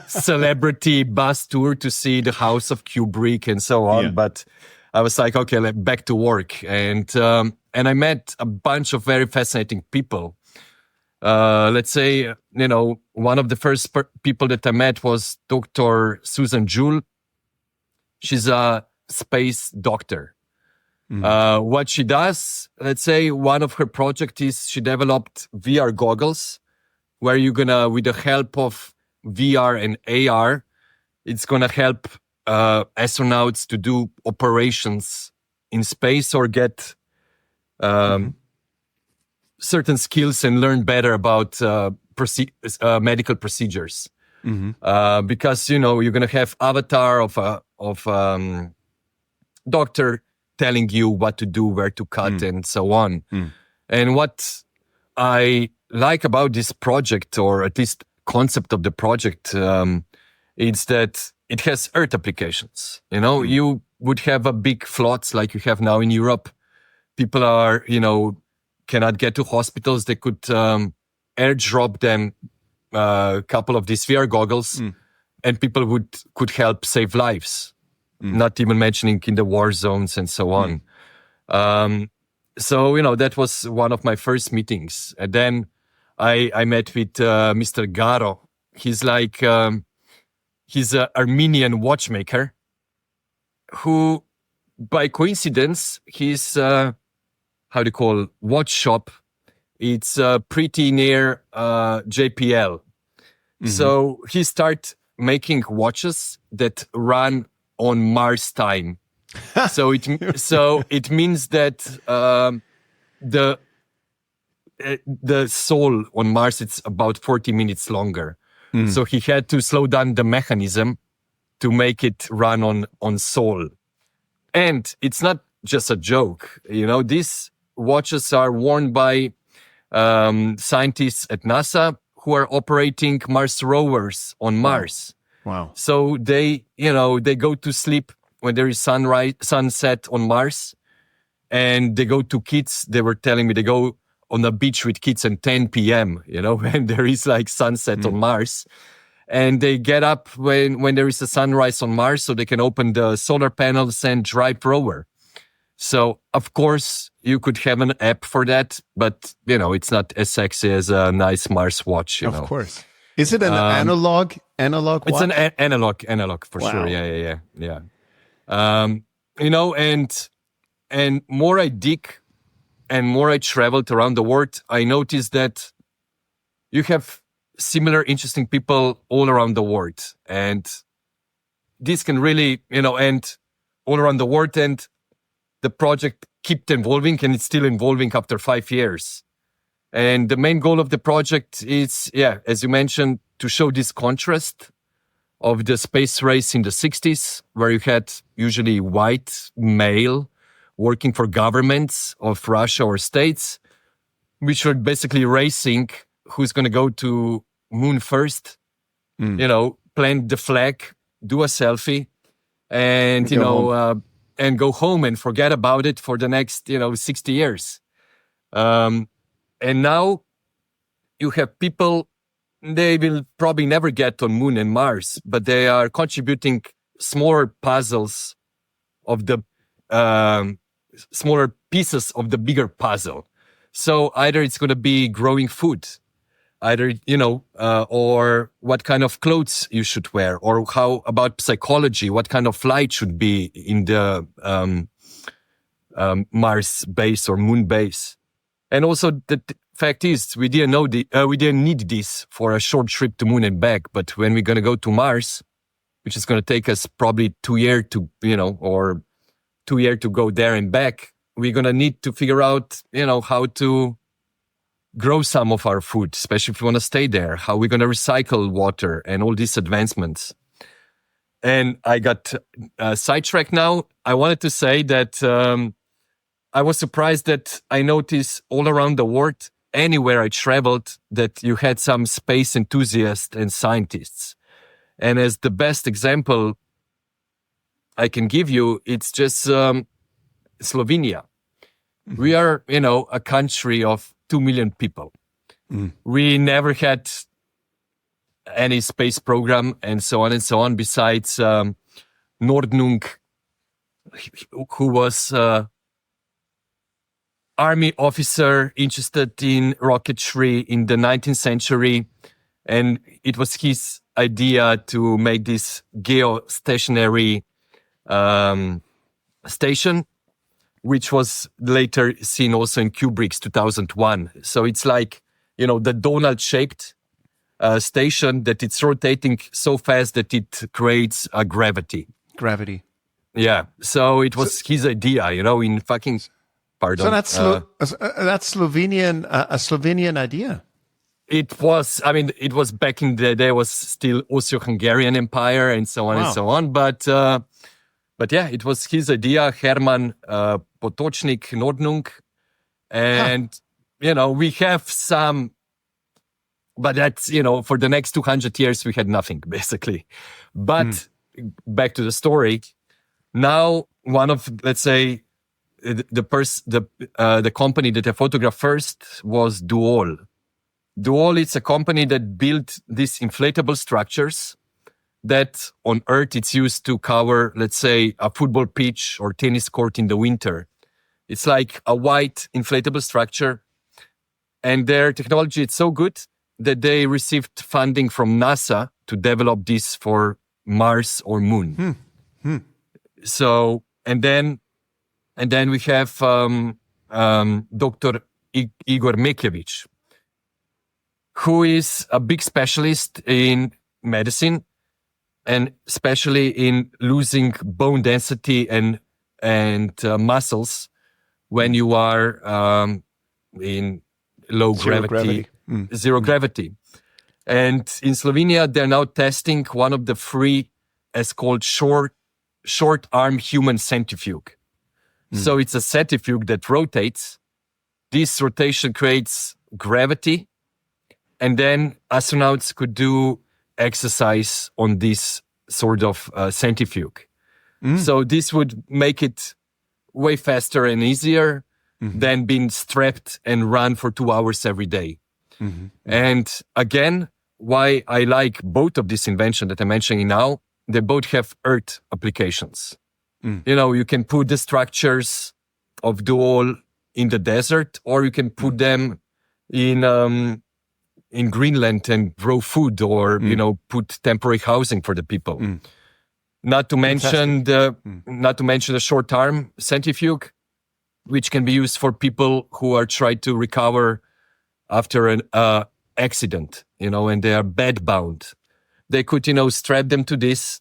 celebrity bus tour to see the house of Kubrick and so on. Yeah. But I was like, okay, back to work. And I met a bunch of very fascinating people. Let's say, you know, one of the first people that I met was Dr. Susan Jewell. She's a space doctor. What she does, let's say one of her projects is she developed VR goggles where you're gonna, with the help of VR and AR, it's gonna help astronauts to do operations in space or get certain skills and learn better about medical procedures. Because, you know, you're gonna have avatar of a doctor telling you what to do, where to cut, and so on. And what I like about this project, or at least concept of the project, is that it has Earth applications. You know, you would have a big floods like you have now in Europe. People are, you know, cannot get to hospitals. They could airdrop them a couple of these VR goggles, and people could help save lives. Not even mentioning in the war zones and so on. So, you know, that was one of my first meetings. And then I met with Mr. Garo. He's like, he's an Armenian watchmaker who by coincidence, his watch shop, it's pretty near JPL. Mm-hmm. So he started making watches that run on Mars time. So it means that the sol on Mars, it's about 40 minutes longer. So he had to slow down the mechanism to make it run on sol. And it's not just a joke. These watches are worn by scientists at NASA who are operating Mars rovers on Mars.
Wow.
So they go to sleep when there is sunset on Mars, and they go to kids. They were telling me they go on the beach with kids at 10 p.m., when there is like sunset on Mars. And they get up when there is a sunrise on Mars so they can open the solar panels and drive rover. So, of course, you could have an app for that, but, it's not as sexy as a nice Mars watch,
Of course. Is it an analog watch?
It's an analog for sure. Yeah. And more I dig and more I traveled around the world, I noticed that you have similar interesting people all around the world. And this can really, end all around the world. And the project kept evolving, and it's still evolving after 5 years. And the main goal of the project is, as you mentioned, to show this contrast of the space race in the 60s, where you had usually white male working for governments of Russia or states, which were basically racing who's going to go to moon first, plant the flag, do a selfie, and, and go home and forget about it for the next, 60 years. And now you have people, they will probably never get on Moon and Mars, but they are contributing smaller puzzles of the smaller pieces of the bigger puzzle. So either it's going to be growing food, either, or what kind of clothes you should wear, or how about psychology, what kind of flight should be in the Mars base or Moon base. And also the fact is, we didn't need this for a short trip to Moon and back. But when we're going to go to Mars, which is going to take us probably 2 years to, or 2 years to go there and back, we're going to need to figure out, how to grow some of our food, especially if we want to stay there, how we're going to recycle water and all these advancements. And I got sidetracked now. I wanted to say that I was surprised that I noticed all around the world, anywhere I traveled, that you had some space enthusiasts and scientists. And as the best example I can give you, it's just Slovenia. We are, a country of 2 million people. We never had any space program and so on, besides Nordnung, who was army officer interested in rocketry in the 19th century. And it was his idea to make this geostationary station, which was later seen also in Kubrick's 2001. So it's like, the donut-shaped station that it's rotating so fast that it creates a gravity.
Gravity.
Yeah. So it was his idea, in fucking... Pardon.
So that's Slovenian, a Slovenian idea.
It was back in the day, it was still Austro-Hungarian Empire and so on and so on. But yeah, it was his idea, Herman Potočnik Nordnung. And, we have some, but that's, for the next 200 years, we had nothing, basically. But back to the story. Now, one of, let's say, the company that I photographed first was Duol. Duol is a company that built these inflatable structures that on Earth it's used to cover, let's say, a football pitch or tennis court in the winter. It's like a white inflatable structure, and their technology is so good that they received funding from NASA to develop this for Mars or Moon. So, and then And then we have Dr. Igor Mekjević, who is a big specialist in medicine and especially in losing bone density and muscles when you are in low gravity. Zero gravity. And in Slovenia, they're now testing one of the free, as called short arm human centrifuge. So it's a centrifuge that rotates. This rotation creates gravity, and then astronauts could do exercise on this sort of centrifuge. So this would make it way faster and easier than being strapped and run for 2 hours every day. And again, why I like both of these inventions that I'm mentioning now, they both have Earth applications. You know, you can put the structures of Duol in the desert, or you can put them in Greenland and grow food, or you know, put temporary housing for the people. Not to mention the short arm centrifuge, which can be used for people who are trying to recover after an accident, you know, and they are bed bound. They could, you know, strap them to this,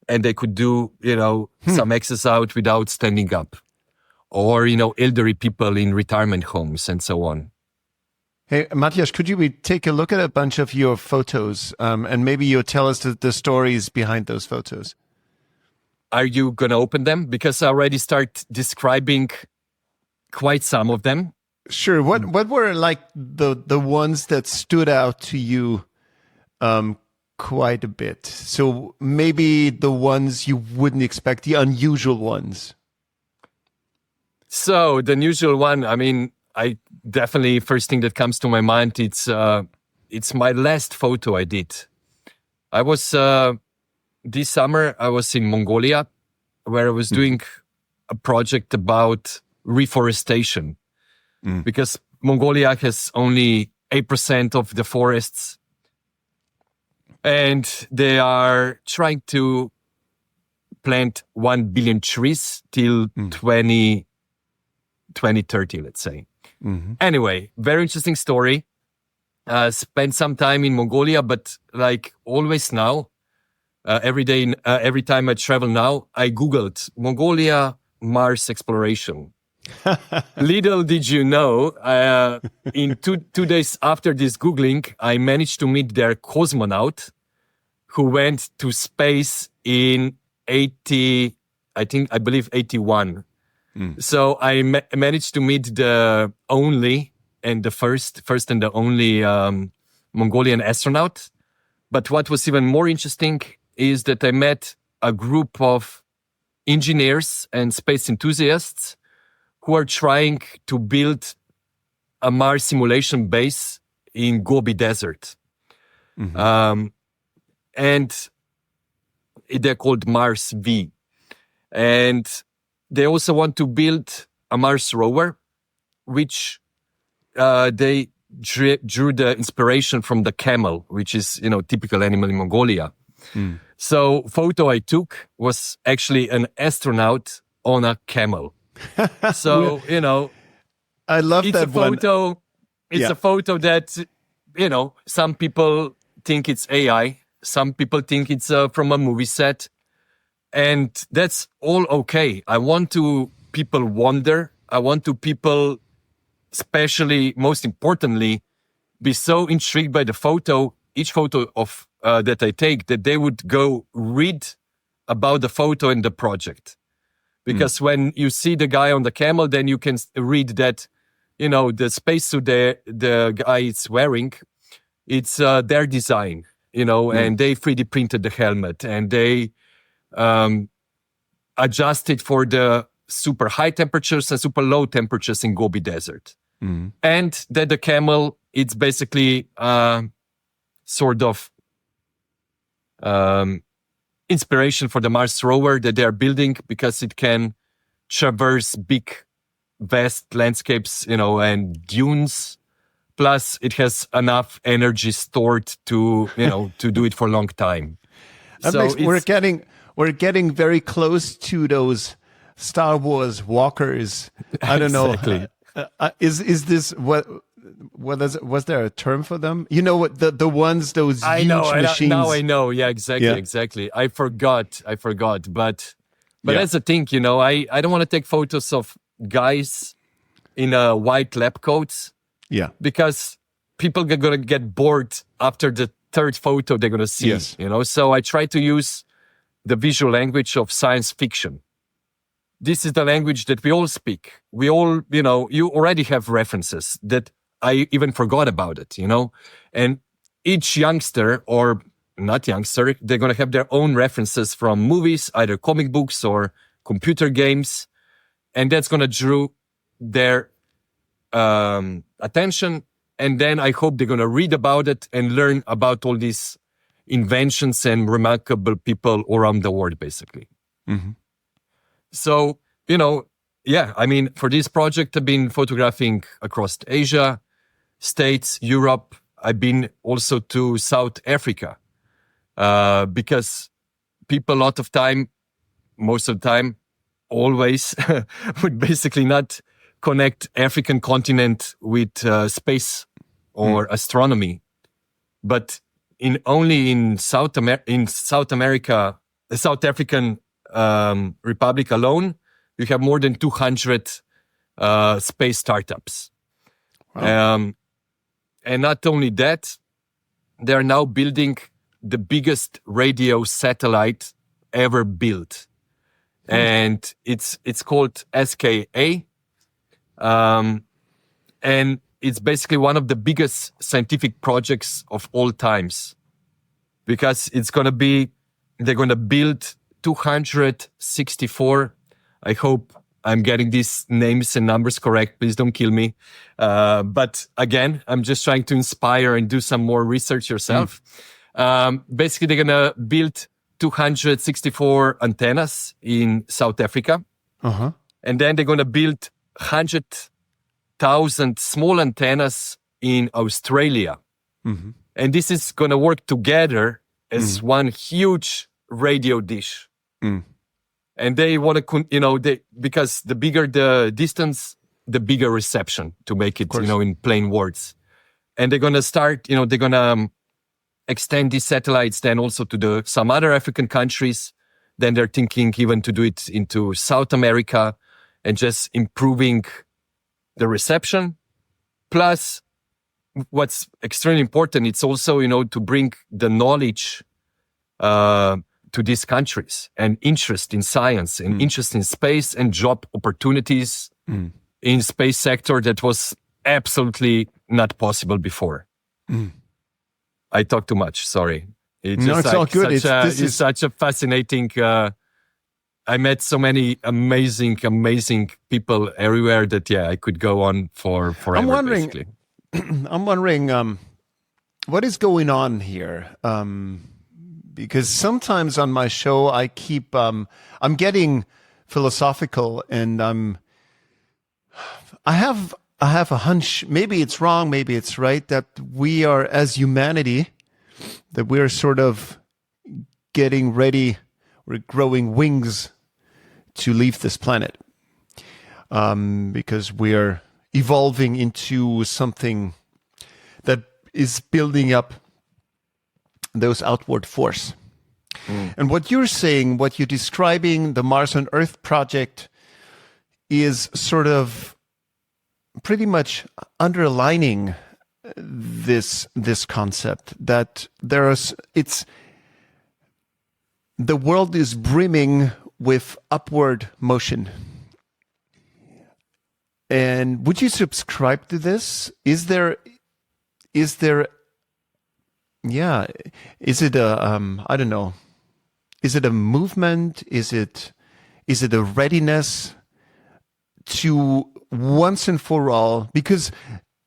and they could do, you know, some exercise without standing up. Or, you know, elderly people in retirement homes and so on.
Hey, Matjaž, could you take a look at a bunch of your photos and maybe you'll tell us the stories behind those photos?
Are you going to open them? Because I already start describing quite some of them.
Sure. What were like the ones that stood out to you quite a bit? So maybe the ones you wouldn't expect, the unusual ones.
So the unusual one, I mean, I definitely, first thing that comes to my mind, it's my last photo I did. I was, this summer, I was in Mongolia, where I was doing a project about reforestation. Because Mongolia has only 8% of the forests. And they are trying to plant 1 billion trees till 2030, let's say. Anyway, very interesting story. Spent some time in Mongolia, but like always now, every time I travel now, I Googled Mongolia Mars exploration. Little did you know, in two days after this Googling, I managed to meet their cosmonaut who went to space in I believe 81. So I managed to meet the only and the first and the only Mongolian astronaut. But what was even more interesting is that I met a group of engineers and space enthusiasts who are trying to build a Mars simulation base in Gobi Desert. And they're called Mars V. And they also want to build a Mars rover, which they drew the inspiration from the camel, which is, you know, typical animal in Mongolia. So photo I took was actually an astronaut on a camel. So, you know,
I love
it's
that
a photo. It's a photo that, you know, some people think it's AI. Some people think it's from a movie set. And that's all okay. I want to people wonder. I want to people, especially, most importantly, be so intrigued by the photo, each photo of that I take, that they would go read about the photo and the project. Because when you see the guy on the camel, then you can read that, you know, the spacesuit the guy is wearing, it's their design, you know, and they 3D printed the helmet and they adjusted for the super high temperatures and super low temperatures in Gobi Desert. And that the camel, it's basically sort of inspiration for the Mars rover that they are building, because it can traverse big, vast landscapes, you know, and dunes. Plus, it has enough energy stored to, you know, to do it for a long time.
We're getting very close to those Star Wars walkers. I don't
Exactly.
know. Is this was there a term for them? You know what the ones, those
I
huge
know.
machines.
Now I know. Yeah, exactly.
Yeah.
Exactly. I forgot. But
Yeah.
that's the thing, you know. I don't want to take photos of guys in white lab coats
Yeah.
because people are gonna get bored after the third photo they're gonna see.
Yes.
You know. So I try to use the visual language of science fiction. This is the language that we all speak. We all, you know, you already have references that I even forgot about it, you know? And each youngster or not youngster, they're going to have their own references from movies, either comic books or computer games. And that's going to draw their attention. And then I hope they're going to read about it and learn about all these inventions and remarkable people around the world, basically.
Mm-hmm.
So, you know, yeah, I mean, for this project, I've been photographing across Asia, States, Europe. I've been also to South Africa because people a lot of time, most of the time, always would basically not connect African continent with space or astronomy. But only in South America, the South African Republic alone, you have more than 200 space startups.
Wow.
And not only that, they're now building the biggest radio satellite ever built. And it's called SKA. And it's basically one of the biggest scientific projects of all times. Because they're going to build 264. I hope I'm getting these names and numbers correct. Please don't kill me. But again, I'm just trying to inspire and do some more research yourself. Basically, they're going to build 264 antennas in South Africa.
Uh-huh.
And then they're going to build 100,000 small antennas in Australia.
Mm-hmm.
And this is going to work together as one huge radio dish. And they want to, because the bigger the distance, the bigger reception, to make it, in plain words. And they're going to start, they're going to extend these satellites then also to some other African countries. Then they're thinking even to do it into South America and just improving the reception. Plus, what's extremely important, it's also, to bring the knowledge to these countries and interest in science and interest in space and job opportunities in space sector that was absolutely not possible before. I talk too much. Sorry.
It's all good.
It's such a fascinating. I met so many amazing people everywhere that I could go on forever.
I'm wondering.
Basically.
I'm wondering what is going on here. Because sometimes on my show I keep I'm getting philosophical, and I have a hunch, maybe it's wrong, maybe it's right, that we are, as humanity, that we're sort of getting ready, we're growing wings to leave this planet, because we're evolving into something that is building up those outward force. And what you're saying, what you're describing, the Mars on Earth project, is sort of pretty much underlining this concept that the world is brimming with upward motion. And would you subscribe to this? Is it I don't know. Is it a movement? Is it a readiness to once and for all? Because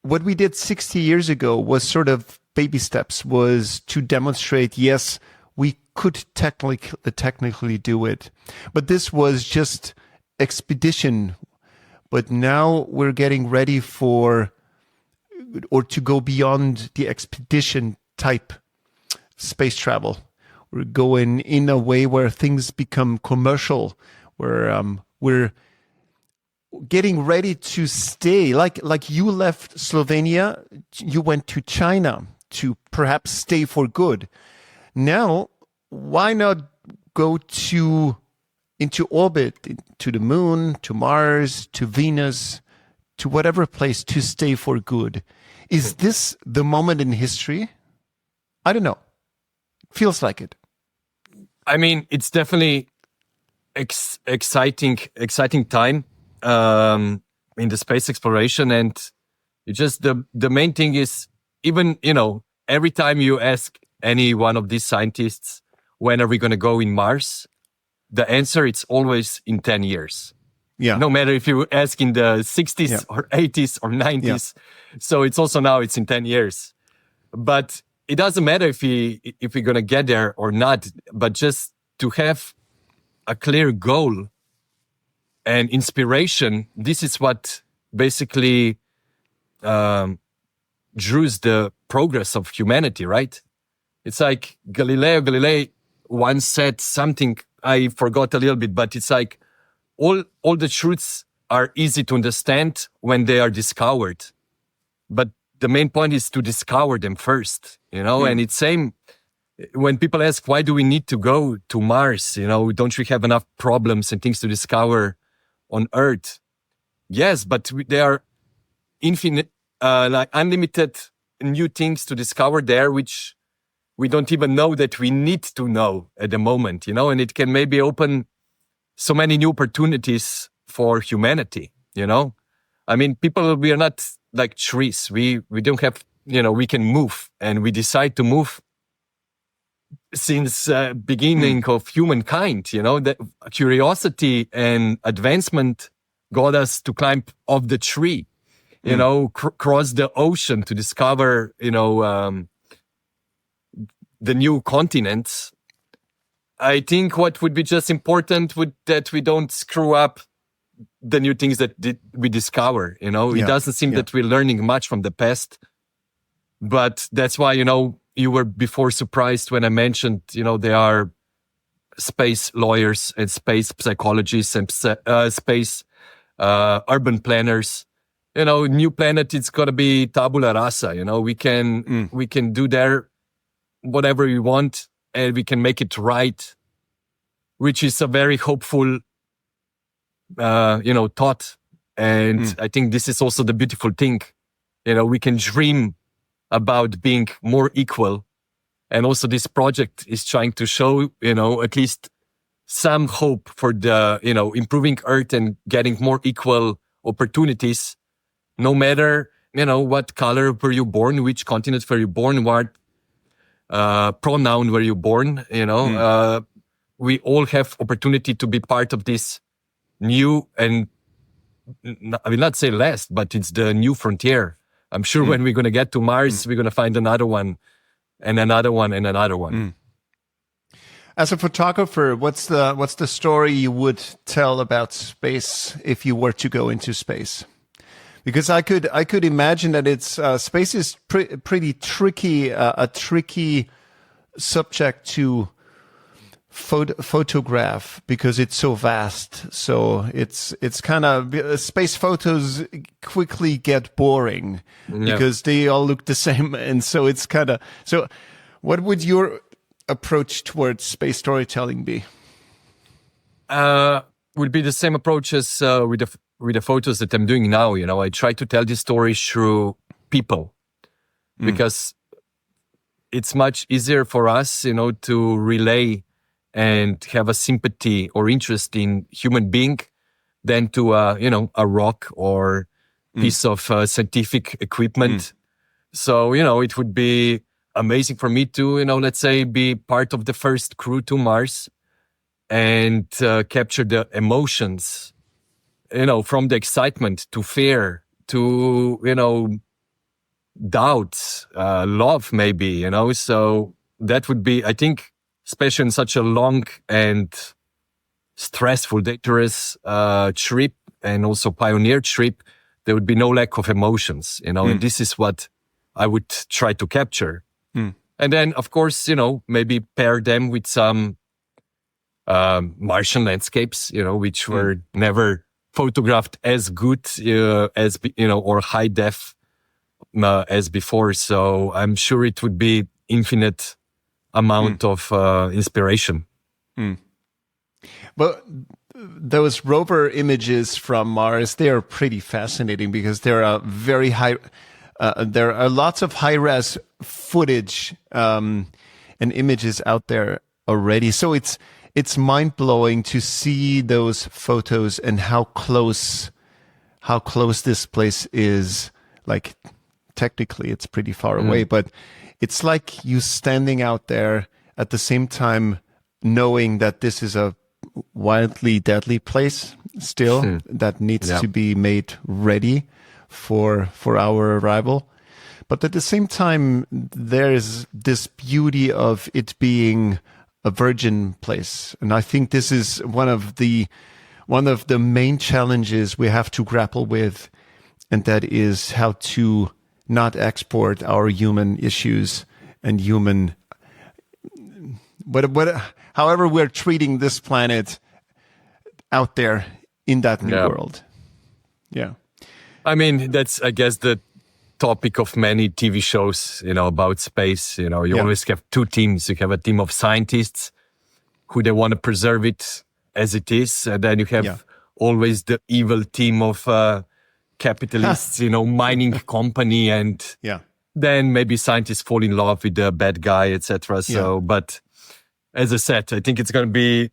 what we did 60 years ago was sort of baby steps, was to demonstrate, yes, we could technically do it. But this was just expedition. But now we're getting ready to go beyond the expedition type space travel. We're going in a way where things become commercial, where we're getting ready to stay. Like you left Slovenia, you went to China to perhaps stay for good. Now, why not go into orbit, to the moon, to Mars, to Venus, to whatever place to stay for good? Is this the moment in history? I don't know. Feels like it.
I mean, it's definitely exciting time in the space exploration, and it just the main thing is, even every time you ask any one of these scientists, when are we going to go in Mars? The answer, it's always in 10 years.
Yeah.
No matter if you ask in the 60s or 80s or 90s. Yeah. So it's also now it's in 10 years. But it doesn't matter if we're going to get there or not, but just to have a clear goal and inspiration, this is what basically draws the progress of humanity, right? It's like Galileo Galilei once said something, I forgot a little bit, but it's like all the truths are easy to understand when they are discovered. But the main point is to discover them first, and it's same when people ask, why do we need to go to Mars? Don't we have enough problems and things to discover on Earth? Yes, but there are infinite, unlimited new things to discover there, which we don't even know that we need to know at the moment, and it can maybe open so many new opportunities for humanity, I mean, we are not like trees. We don't have, we can move, and we decide to move since beginning of humankind, that curiosity and advancement got us to climb off the tree, cross the ocean to discover, the new continents. I think what would be just important would that we don't screw up the new things that we discover. It doesn't seem that we're learning much from the past, but that's why you were before surprised when I mentioned there are space lawyers and space psychologists and space urban planners. New planet, it's got to be tabula rasa. We can do there whatever we want, and we can make it right, which is a very hopeful, thought. And I think this is also the beautiful thing. We can dream about being more equal. And also this project is trying to show, at least some hope for the, improving Earth and getting more equal opportunities, no matter, what color were you born, which continent were you born, what pronoun were you born, we all have opportunity to be part of this new, and I will not say last, but it's the new frontier. I'm sure when we're going to get to Mars, we're going to find another one and another one and another one.
As a photographer, what's the story you would tell about space if you were to go into space? Because I could imagine that it's space is pretty tricky, a tricky subject to photograph because it's so vast. So it's kind of, space photos quickly get boring because they all look the same, and so it's kind of. So, what would your approach towards space storytelling be?
Would be the same approach as with the photos that I'm doing now. I try to tell this story through people because it's much easier for us, to relay and have a sympathy or interest in human being than to, a rock or piece of scientific equipment. So, it would be amazing for me to, let's say, be part of the first crew to Mars and capture the emotions, from the excitement to fear to, doubt, love maybe, so that would be, I think, especially in such a long and stressful, dangerous trip and also pioneer trip, there would be no lack of emotions, and this is what I would try to capture. And then, of course, maybe pair them with some Martian landscapes, which were never photographed as good as, or high def as before. So I'm sure it would be infinite amount of inspiration.
But those rover images from Mars, they are pretty fascinating because there are very high, there are lots of high-res footage and images out there already. So it's mind-blowing to see those photos and how close this place is. Like, technically, it's pretty far away, but it's like you standing out there at the same time knowing that this is a wildly deadly place still that needs to be made ready for our arrival. But at the same time, there's this beauty of it being a virgin place. And I think this is one of the main challenges we have to grapple with, and that is how to not export our human issues and human however we're treating this planet out there in that new world. Yeah.
I mean, that's, I guess, the topic of many TV shows, about space. You always have two teams. You have a team of scientists who they want to preserve it as it is. And then you have always the evil team of capitalists, mining company. And then maybe scientists fall in love with the bad guy, etc. So, but as I said, I think it's going to be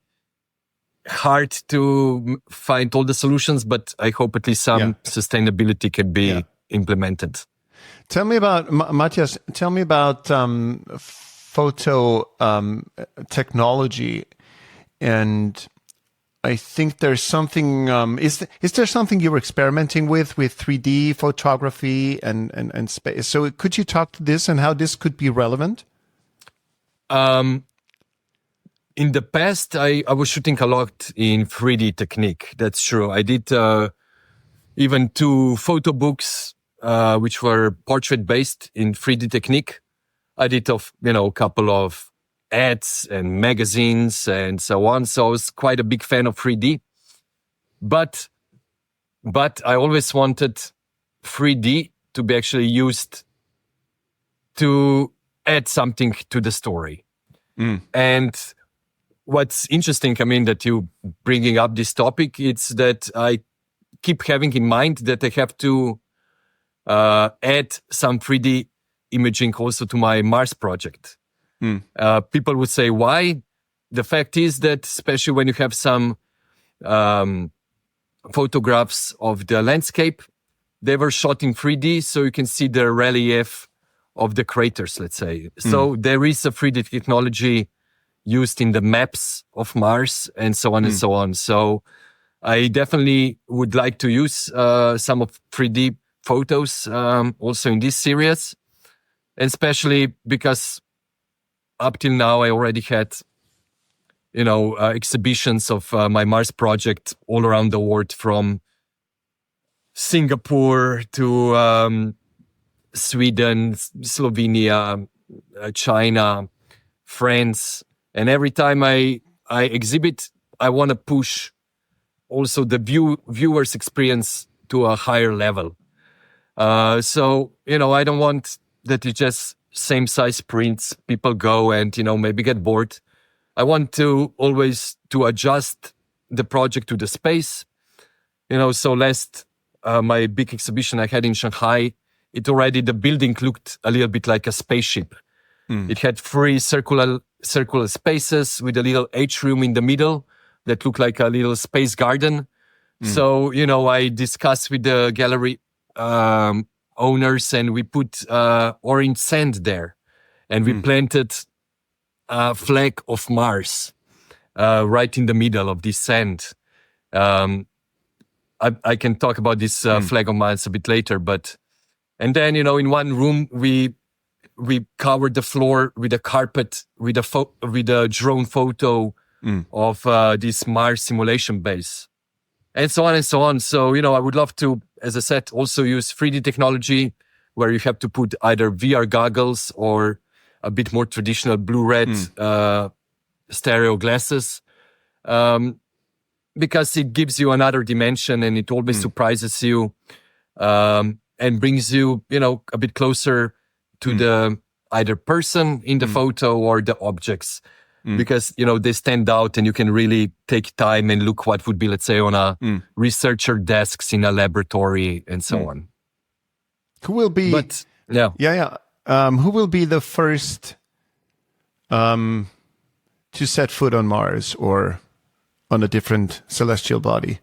hard to find all the solutions, but I hope at least some sustainability can be implemented.
Tell me about, Matjaž, tell me about photo technology. And I think there's something, is there something you were experimenting with 3D photography and space? So could you talk to this and how this could be relevant?
In the past, I was shooting a lot in 3D technique. That's true. I did even 2 photo books, which were portrait-based in 3D technique. I did a couple of ads and magazines and so on. So I was quite a big fan of 3D. But I always wanted 3D to be actually used to add something to the story. And what's interesting, that you bringing up this topic, it's that I keep having in mind that I have to add some 3D imaging also to my Mars project. People would say, why? The fact is that especially when you have some photographs of the landscape, they were shot in 3D, so you can see the relief of the craters, let's say. So there is a 3D technology used in the maps of Mars and so on and so on. So I definitely would like to use some of 3D photos also in this series, and especially because up till now I already had, exhibitions of my Mars project all around the world, from Singapore to Sweden, Slovenia, China, France. And every time I exhibit, I want to push also the viewer's experience to a higher level. So, I don't want that it's just same size prints. People go and, maybe get bored. I want to always to adjust the project to the space. So last, my big exhibition I had in Shanghai, the building looked a little bit like a spaceship. It had 3 circular spaces with a little atrium in the middle that looked like a little space garden. So, I discussed with the gallery owners, and we put orange sand there, and we planted a flag of Mars right in the middle of this sand. I can talk about this flag of Mars a bit later, and then, in one room, we covered the floor with a carpet with a drone photo of this Mars simulation base, and so on and so on. So, I would love to, as I said, also use 3D technology where you have to put either VR goggles or a bit more traditional blue-red stereo glasses, because it gives you another dimension, and it always surprises you, and brings you, a bit closer to the either person in the photo or the objects, because, they stand out, and you can really take time and look what would be, let's say, on a researcher desks in a laboratory and so on.
Who will be?
But yeah.
Who will be the first to set foot on Mars or on a different celestial body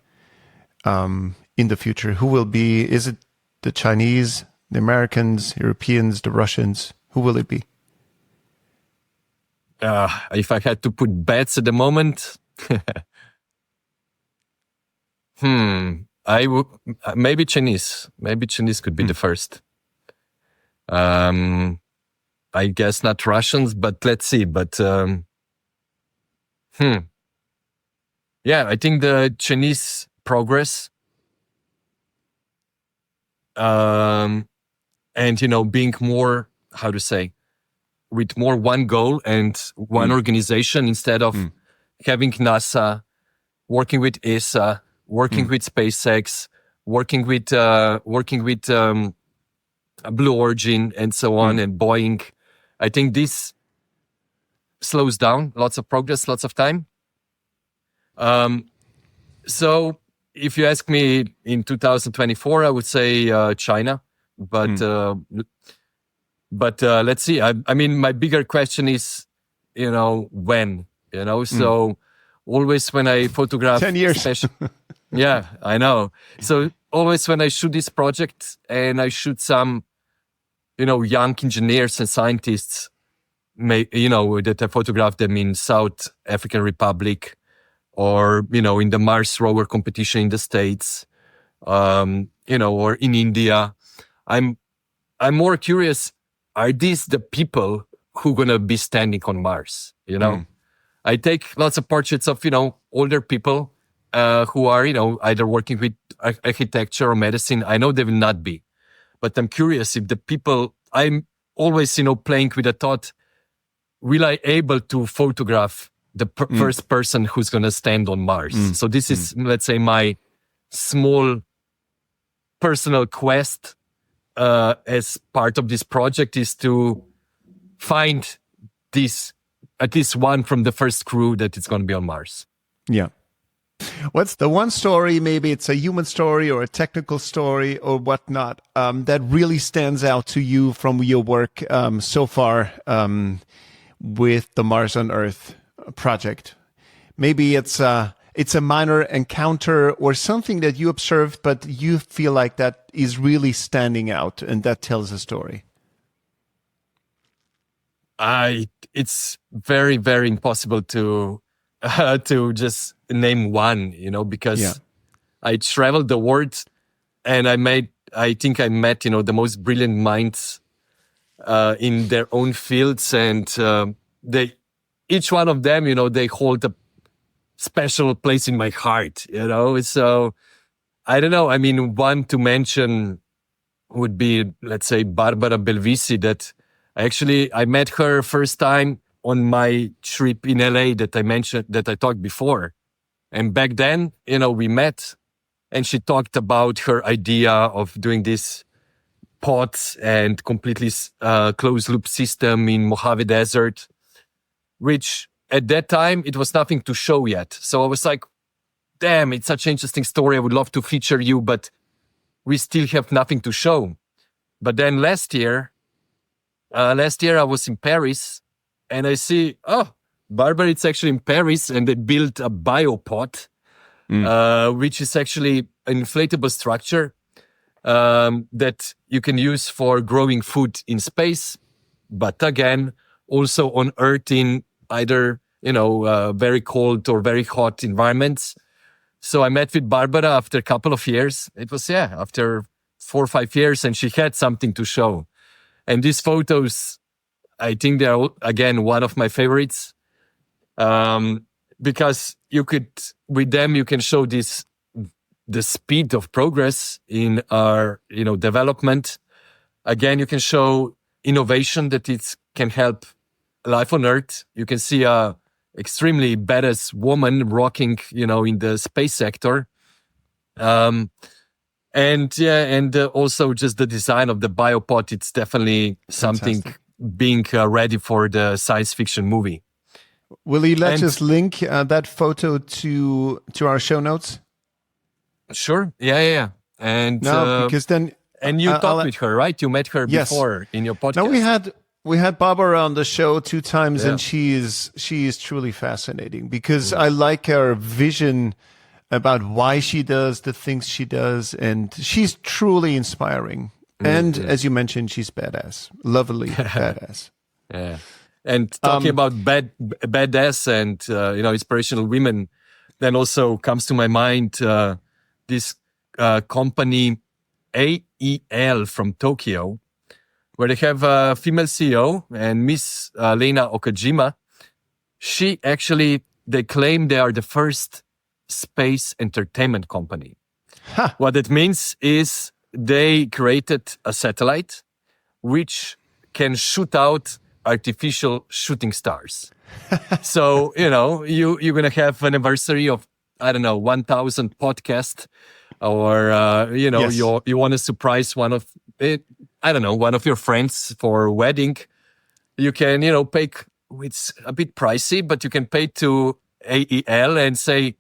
in the future? Who will be? Is it the Chinese, the Americans, Europeans, the Russians? Who will it be?
If I had to put bets at the moment, I would maybe Chinese. Maybe Chinese could be the first. I guess not Russians, but let's see. But yeah, I think the Chinese progress, and being more, how to say, with more one goal and one organization, instead of having NASA, working with ESA, working with SpaceX, working with Blue Origin and so on, and Boeing. I think this slows down lots of progress, lots of time. So if you ask me in 2024, I would say China, but let's see. I mean, my bigger question is, when, so always when I photograph
10 years.
Yeah, I know. So always when I shoot this project and I shoot some, young engineers and scientists, that I photograph them in South African Republic, or, in the Mars rover competition in the States, or in India. I'm more curious, are these the people who going to be standing on Mars? I take lots of portraits of, older people who are, either working with architecture or medicine. I know they will not be, but I'm curious if the people, I'm always, playing with the thought, will I able to photograph the first person who's going to stand on Mars? So this is, let's say, my small personal quest as part of this project, is to find this, at least one from the first crew that is going to be on Mars.
Yeah. What's the one story, maybe it's a human story or a technical story or whatnot, that really stands out to you from your work so far with the Mars on Earth project? Maybe it's a minor encounter or something that you observed, but you feel like that is really standing out and that tells a story.
It's very, very impossible to just name one, because I traveled the world and I think I met, the most brilliant minds in their own fields, and each one of them, they hold a special place in my heart, So I don't know. I mean, one to mention would be, let's say, Barbara Belvisi, that I met her first time on my trip in LA that I mentioned, that I talked before. And back then, we met, and she talked about her idea of doing this pods and completely closed loop system in Mojave Desert, which at that time, it was nothing to show yet. So I was like, damn, it's such an interesting story. I would love to feature you, but we still have nothing to show. But then last year I was in Paris, and I see, Barbara, it's actually in Paris, and they built a biopod, which is actually an inflatable structure that you can use for growing food in space, but again, also on Earth in either, very cold or very hot environments. So I met with Barbara after a couple of years. It was, after 4 or 5 years, and she had something to show. And these photos, I think they are, again, one of my favorites. Because with them, you can show the speed of progress in our, development. Again, you can show innovation that it can help life on Earth. You can see a extremely badass woman rocking, in the space sector. And also just the design of the biopod, it's definitely something being ready for the science fiction movie.
Will you let us link that photo to our show notes?
Sure. Yeah. And
because then
you talked with her, right? You met her before in your podcast.
No, we had Barbara on the show 2 times, and she is truly fascinating because I like her vision about why she does the things she does, and she's truly inspiring. And as you mentioned, she's badass, lovely badass.
Yeah. And talking about badass and inspirational women, then also comes to my mind this company AEL from Tokyo, where they have a female CEO and Miss Lena Okajima. They claim they are the first space entertainment company.
Huh.
What it means is they created a satellite which can shoot out artificial shooting stars. So, you're going to have an anniversary of, 1,000 podcast, or, you want to surprise one of your friends for a wedding. You can, pay, it's a bit pricey, but you can pay to AEL and say,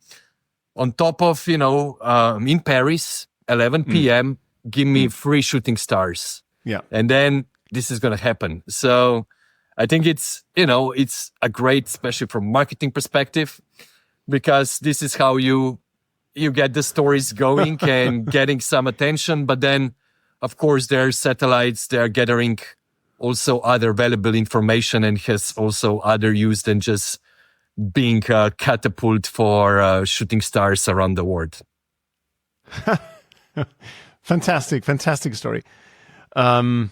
on top of, in Paris, 11 p.m., give me 3 shooting stars.
Yeah.
And then this is going to happen. So I think it's a great, especially from marketing perspective, because this is how you get the stories going and getting some attention. But then, of course, there are satellites, they're gathering also other valuable information and has also other use than just being a catapult for shooting stars around the world.
Fantastic story. Matjaž,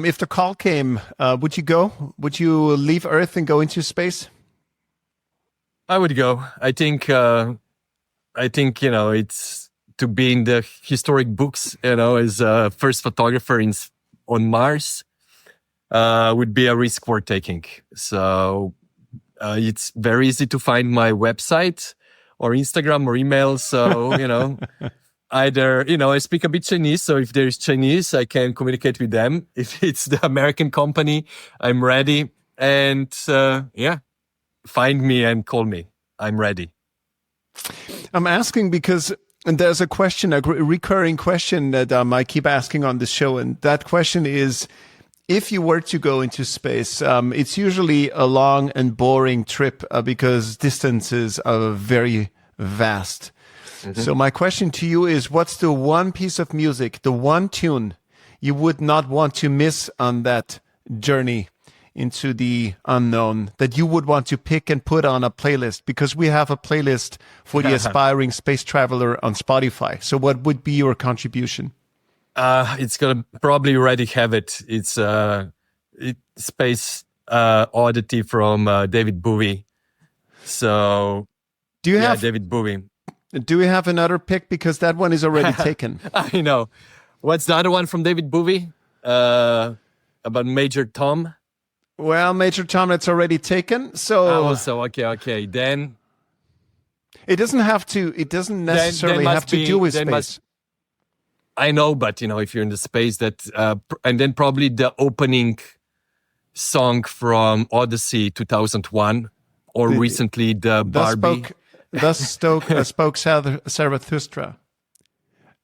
if the call came, would you go? Would you leave Earth and go into space?
I would go. I think it's to be in the historic books, as a first photographer on Mars, would be a risk worth taking. So it's very easy to find my website or Instagram or email. So, either, I speak a bit Chinese. So if there's Chinese, I can communicate with them. If it's the American company, I'm ready. And find me and call me. I'm ready.
I'm asking because there's a recurring question that I keep asking on the show. And that question is, if you were to go into space, it's usually a long and boring trip because distances are very vast. Mm-hmm. So my question to you is, what's the one piece of music, the one tune you would not want to miss on that journey into the unknown that you would want to pick and put on a playlist? Because we have a playlist for the aspiring space traveler on Spotify. So what would be your contribution?
It's going to probably already have it. It's Space Oddity from David Bowie. So
do you have
David Bowie?
Do we have another pick? Because that one is already taken.
I know. What's the other one from David Bowie? About Major Tom?
Well, Major Tom, that's already taken. So
okay. Then
it doesn't have to. It doesn't necessarily have to do with space.
I know, but if you're in the space, that and then probably the opening song from Odyssey 2001, or recently the Barbie.
Thus spoke Zarathustra.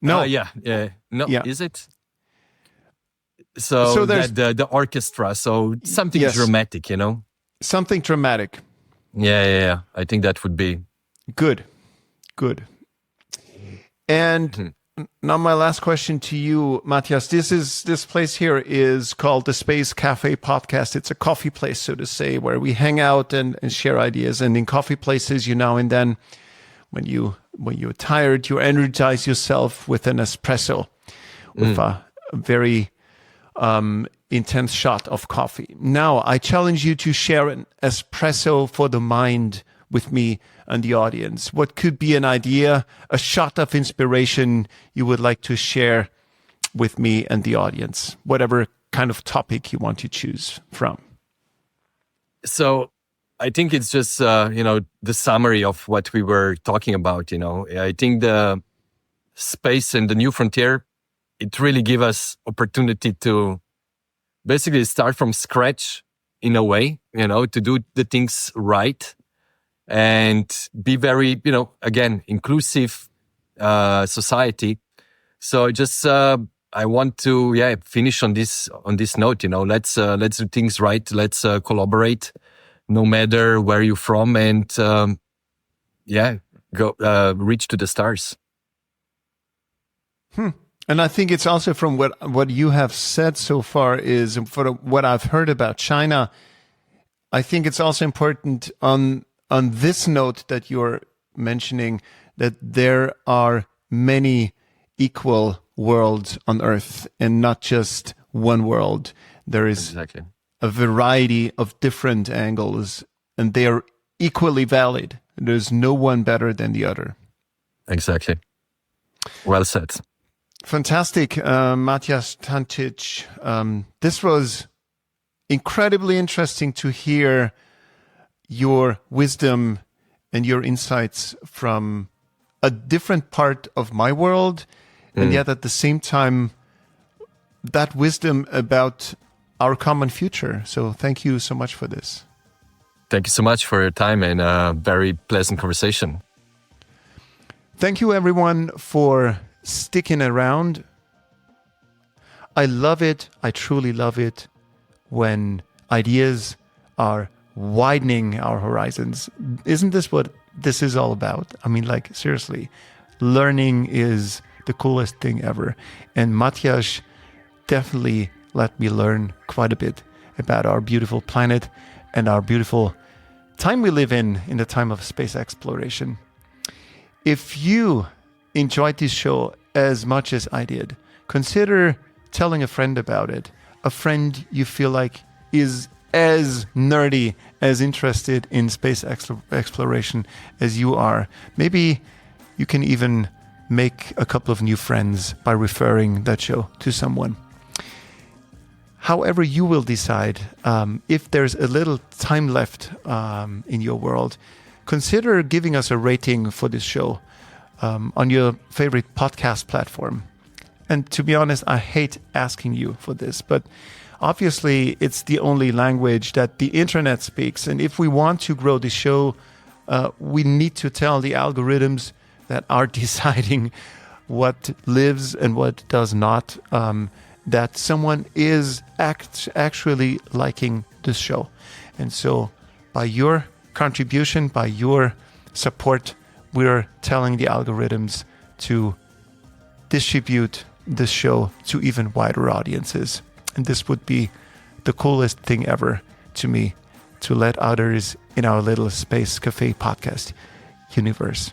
No.
No,
yeah.
Is it? So there's the orchestra. So something dramatic,
Something dramatic.
Yeah. I think that would be
good. And now my last question to you, Matjaž. This place here is called the Space Cafe Podcast. It's a coffee place, so to say, where we hang out and share ideas. And in coffee places, now and then, when you're tired, you energize yourself with an espresso, with a very intense shot of coffee. Now, I challenge you to share an espresso for the mind with me and the audience. What could be an idea, a shot of inspiration you would like to share with me and the audience? Whatever kind of topic you want to choose from.
So I think it's just, the summary of what we were talking about, I think the space and the new frontier, it really gives us opportunity to basically start from scratch in a way, to do the things right and be very, again, inclusive society. So just I want to finish on this note. Let's do things right. Let's collaborate, no matter where you're from, and go reach to the stars.
And I think it's also from what you have said so far is for what I've heard about China. I think it's also important on this note that you're mentioning that there are many equal worlds on Earth and not just one world. There is
exactly
a variety of different angles and they are equally valid. There's no one better than the other.
Exactly. Well said.
Fantastic, Matjaž Tančič. This was incredibly interesting to hear your wisdom and your insights from a different part of my world, and yet at the same time, that wisdom about our common future. So thank you so much for this.
Thank you so much for your time and a very pleasant conversation.
Thank you, everyone, for sticking around. I love it. I truly love it when ideas are widening our horizons. Isn't this what this is all about? I mean, like, seriously, learning is the coolest thing ever. And Matjaž definitely let me learn quite a bit about our beautiful planet and our beautiful time we live in the time of space exploration. If you enjoyed this show as much as I did, consider telling a friend about it. A friend you feel like is as nerdy, as interested in space exploration as you are. Maybe you can even make a couple of new friends by referring that show to someone. However you will decide, if there's a little time left in your world, consider giving us a rating for this show on your favorite podcast platform. And to be honest, I hate asking you for this, but obviously it's the only language that the internet speaks. And if we want to grow the show, we need to tell the algorithms that are deciding what lives and what does not, that someone is actually liking this show. And so by your contribution, by your support, we're telling the algorithms to distribute this show to even wider audiences. And this would be the coolest thing ever to me, to let others in our little Space Cafe podcast universe.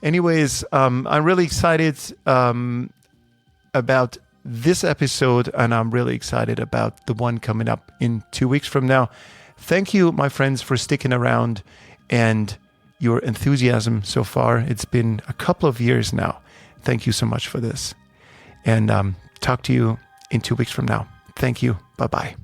Anyways, I'm really excited about this episode, and I'm really excited about the one coming up in 2 weeks from now. Thank you, my friends, for sticking around and your enthusiasm so far. It's been a couple of years now. Thank you so much for this. And talk to you in 2 weeks from now. Thank you. Bye-bye.